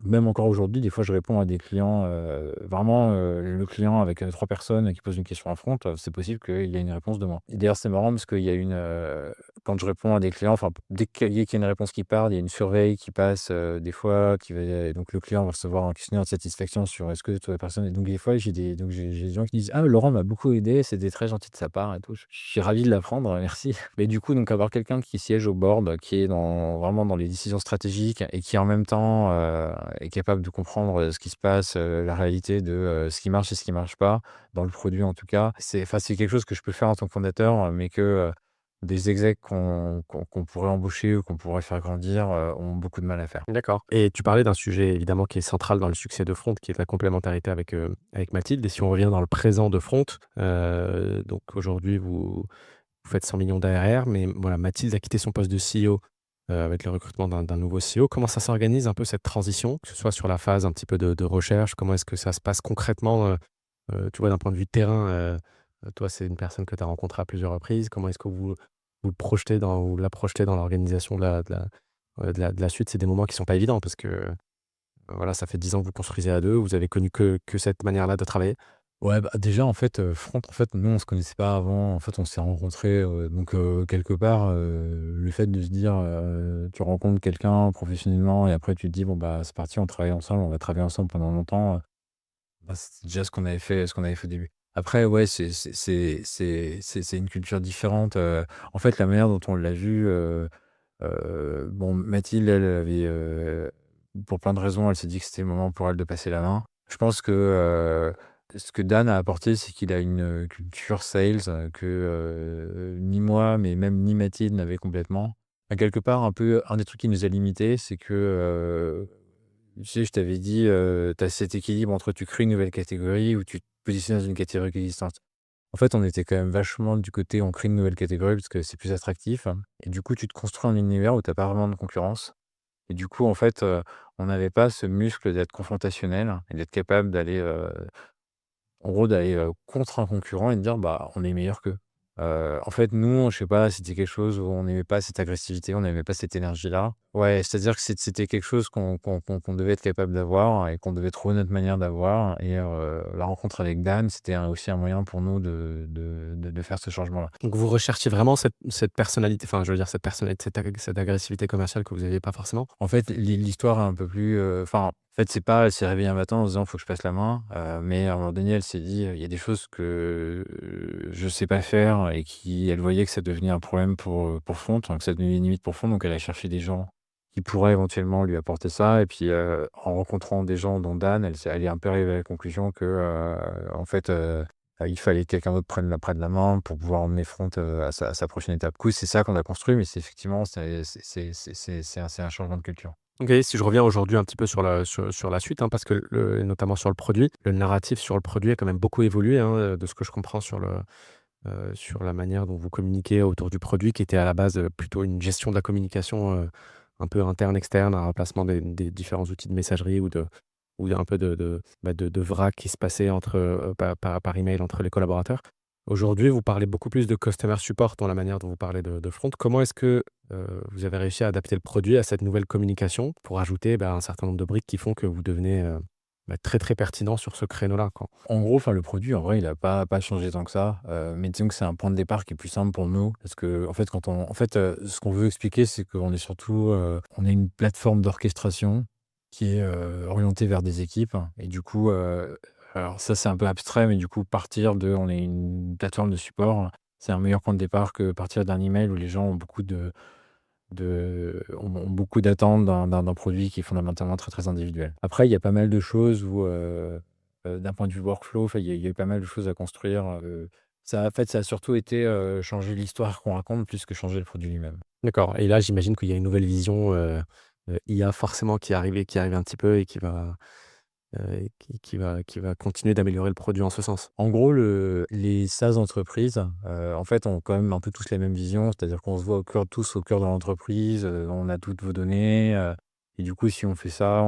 même encore aujourd'hui, des fois, je réponds à des clients, vraiment, le client avec, 3 personnes qui posent une question à front, c'est possible qu'il y ait une réponse de moi. Et d'ailleurs, c'est marrant parce qu'il y a quand je réponds à des clients, enfin, dès qu'il y a une réponse qui part, il y a une surveille qui passe, des fois, qui va donc le client va recevoir un questionnaire de satisfaction sur est-ce que toi, la personne et donc des fois, j'ai des gens qui disent: «Ah, Laurent m'a beaucoup aidé, c'était très gentil de sa part et tout». Je suis ravi de l'apprendre, merci. Mais du coup, donc avoir quelqu'un qui siège au board, qui est vraiment dans les décisions stratégiques et qui en même temps, est capable de comprendre, ce qui se passe, la réalité de, ce qui marche et ce qui marche pas, dans le produit en tout cas. C'est quelque chose que je peux faire en tant que fondateur, mais que, des execs qu'on pourrait embaucher ou qu'on pourrait faire grandir, ont beaucoup de mal à faire. D'accord. Et tu parlais d'un sujet évidemment qui est central dans le succès de Front, qui est la complémentarité avec Mathilde. Et si on revient dans le présent de Front, donc aujourd'hui vous faites 100 millions d'ARR, mais voilà, Mathilde a quitté son poste de CEO, avec le recrutement d'un nouveau CEO. Comment ça s'organise un peu cette transition? Que ce soit sur la phase un petit peu de recherche, comment est-ce que ça se passe concrètement, tu vois, d'un point de vue terrain, toi, c'est une personne que tu as rencontrée à plusieurs reprises. Comment est-ce que vous le projetez dans ou la projetez dans l'organisation de la suite? C'est des moments qui sont pas évidents parce que, voilà, ça fait 10 ans que vous construisez à 2. Vous avez connu que cette manière-là de travailler? Ouais, bah, déjà, en fait, Front, en fait, nous, on se connaissait pas avant. En fait, on s'est rencontrés, donc quelque part, le fait de se dire, tu rencontres quelqu'un professionnellement et après tu te dis: «Bon, bah, c'est parti, on travaille ensemble, on va travailler ensemble pendant longtemps», bah, c'est déjà ce qu'on avait fait au début. Après, ouais, c'est une culture différente, en fait, la manière dont on l'a vu, bon, Mathilde, elle avait, pour plein de raisons, elle s'est dit que c'était le moment pour elle de passer la main. Je pense que, ce que Dan a apporté, c'est qu'il a une, culture sales, que, ni moi, mais même ni Mathilde n'avait complètement. À quelque part, un peu, un des trucs qui nous a limités, c'est que, tu sais, je t'avais dit, tu as cet équilibre entre tu crées une nouvelle catégorie ou tu te positionnes dans une catégorie existante. En fait, on était quand même vachement du côté, on crée une nouvelle catégorie parce que c'est plus attractif et du coup, tu te construis un univers où tu as pas vraiment de concurrence et du coup, en fait, on n'avait pas ce muscle d'être confrontationnel et d'être capable d'aller, en gros, d'aller, contre un concurrent et de dire: «Bah, on est meilleur qu'eux». En fait, nous, je sais pas, c'était quelque chose où on n'aimait pas cette agressivité, on n'aimait pas cette énergie-là. Ouais, c'est-à-dire que c'était quelque chose qu'on devait être capable d'avoir et qu'on devait trouver notre manière d'avoir et la rencontre avec Dan, c'était aussi un moyen pour nous de faire ce changement-là. Donc vous recherchiez vraiment cette personnalité, enfin, je veux dire cette personnalité, cette agressivité commerciale que vous aviez pas forcément? En fait, l'histoire est un peu plus, enfin, en fait, c'est pas elle s'est réveillée un matin en se disant: «Faut que je passe la main», mais à un moment donné, elle s'est dit: «Il y a des choses que, je sais pas faire» et elle voyait que ça devenait un problème pour Font, hein, que ça devenait une limite pour Font, donc elle a cherché des gens qui pourraient éventuellement lui apporter ça et puis, en rencontrant des gens dont Dan, elle est un peu arrivée à la conclusion que, en fait, il fallait que quelqu'un d'autre prenne la main pour pouvoir emmener Front, à sa prochaine étape. Du coup, c'est ça qu'on a construit, mais c'est effectivement, c'est un changement de culture. OK, si je reviens aujourd'hui un petit peu sur la suite, hein, parce que notamment sur le produit, le narratif sur le produit a quand même beaucoup évolué, hein, de ce que je comprends sur la manière dont vous communiquez autour du produit qui était à la base, plutôt une gestion de la communication, un peu interne, externe, un remplacement des différents outils de messagerie ou un peu de vrac qui se passait entre, par email entre les collaborateurs. Aujourd'hui, vous parlez beaucoup plus de customer support dans la manière dont vous parlez de Front. Comment est-ce que, vous avez réussi à adapter le produit à cette nouvelle communication pour ajouter, un certain nombre de briques qui font que vous devenez, très, très pertinent sur ce créneau-là, quoi? En gros, enfin, le produit, en vrai, il a pas changé tant que ça, mais disons que c'est un point de départ qui est plus simple pour nous parce que en fait, ce qu'on veut expliquer, c'est qu'on est surtout, on est une plateforme d'orchestration qui est, orientée vers des équipes et du coup, alors ça, c'est un peu abstrait, mais du coup, on est une plateforme de support, c'est un meilleur point de départ que partir d'un email où les gens ont beaucoup d'attentes d'un produit qui est fondamentalement très, très individuel. Après, il y a pas mal de choses où, d'un point de vue workflow, enfin, il y a eu pas mal de choses à construire, ça, en fait, ça a surtout été, changer l'histoire qu'on raconte plus que changer le produit lui-même. D'accord, et là, j'imagine qu'il y a une nouvelle vision, IA forcément qui arrive un petit peu et qui va continuer d'améliorer le produit en ce sens. En gros, les SaaS entreprises, en fait, ont quand même un peu tous la même vision. C'est-à-dire qu'on se voit tous au cœur de l'entreprise, on a toutes vos données, et du coup, si on fait ça,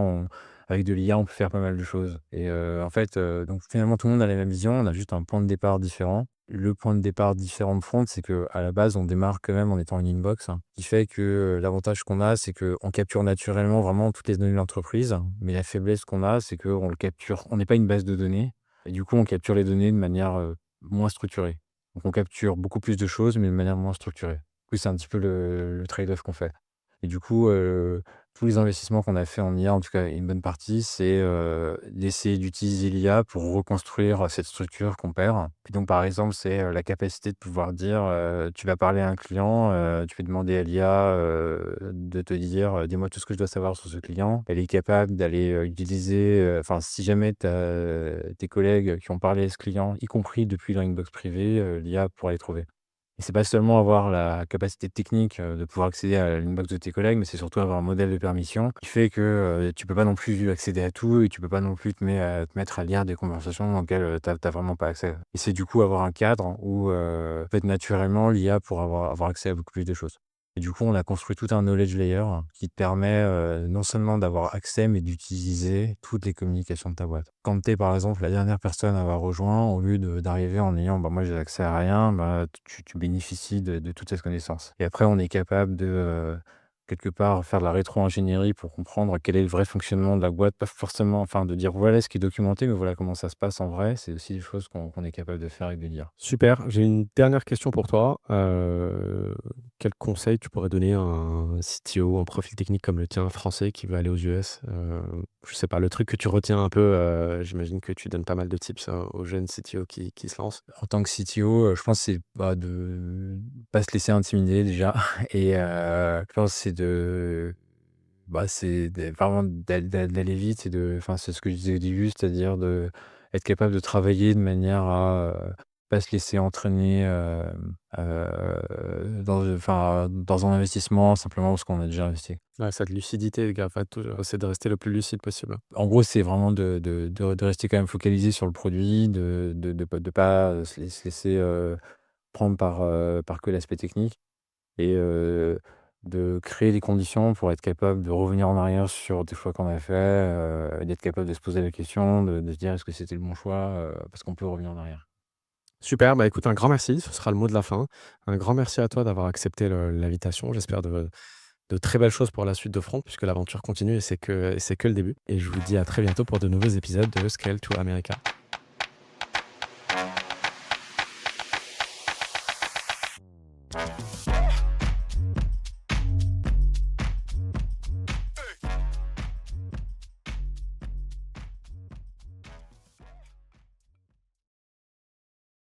avec de l'IA, on peut faire pas mal de choses. Et en fait, donc finalement, tout le monde a la même vision, on a juste un point de départ différent. Le point de départ différent de Front, c'est qu'à la base, on démarre quand même en étant une inbox, hein, qui fait que, l'avantage qu'on a, c'est qu'on capture naturellement vraiment toutes les données de l'entreprise. Mais la faiblesse qu'on a, c'est qu'on le capture on n'est pas une base de données, et du coup, on capture les données de manière, moins structurée. Donc on capture beaucoup plus de choses, mais de manière moins structurée. Oui, c'est un petit peu le trade-off qu'on fait. Et du coup, tous les investissements qu'on a fait en IA, en tout cas une bonne partie, c'est, d'essayer d'utiliser l'IA pour reconstruire cette structure qu'on perd. Et donc par exemple, c'est, la capacité de pouvoir dire, tu vas parler à un client, tu peux demander à l'IA, de te dire, «Dis-moi tout ce que je dois savoir sur ce client». Elle est capable d'aller, utiliser, enfin si jamais tu as tes collègues qui ont parlé à ce client, y compris depuis leur inbox privée, l'IA pourra les trouver. Et c'est pas seulement avoir la capacité technique, de pouvoir accéder à l'inbox de tes collègues, mais c'est surtout avoir un modèle de permission qui fait que, tu peux pas non plus accéder à tout et tu peux pas non plus te mettre à lire des conversations auxquelles, tu as vraiment pas accès. Et c'est du coup avoir un cadre où, en fait, naturellement, l'IA pourra avoir accès à beaucoup plus de choses. Et du coup, on a construit tout un knowledge layer qui te permet, non seulement d'avoir accès, mais d'utiliser toutes les communications de ta boîte. Quand tu es, par exemple, la dernière personne à avoir rejoint, au lieu d'arriver en ayant: «Bah, moi, j'ai accès à rien», bah, tu bénéficies de toute cette connaissance. Et après, on est capable de, quelque part, faire de la rétro-ingénierie pour comprendre quel est le vrai fonctionnement de la boîte. Pas forcément enfin, de dire: «Voilà ce qui est documenté, mais voilà comment ça se passe en vrai». C'est aussi des choses qu'on est capable de faire avec de l'IA. Super, j'ai une dernière question pour toi. Quel conseil tu pourrais donner à un CTO, un profil technique comme le tien, français, qui veut aller aux US? Je sais pas, le truc que tu retiens un peu, j'imagine que tu donnes pas mal de tips, aux jeunes CTO qui se lancent. En tant que CTO, je pense que c'est, bah, de pas se laisser intimider déjà et je pense que c'est vraiment d'aller vite et enfin, c'est ce que je disais au début, c'est-à-dire être capable de travailler de manière à, pas se laisser entraîner, dans un investissement simplement parce qu'on a déjà investi. Ouais, cette lucidité, les gars, enfin, toujours essayer de rester le plus lucide possible. En gros, c'est vraiment de rester quand même focalisé sur le produit, de pas se laisser, prendre par que l'aspect technique, et de créer des conditions pour être capable de revenir en arrière sur des choix qu'on a fait, et d'être capable de se poser la question, de se dire: «Est-ce que c'était le bon choix?» Parce qu'on peut revenir en arrière. Super, bah, écoute, un grand merci, ce sera le mot de la fin. Un grand merci à toi d'avoir accepté l'invitation. J'espère de très belles choses pour la suite de Front, puisque l'aventure continue et c'est que le début. Et je vous dis à très bientôt pour de nouveaux épisodes de Scale to America.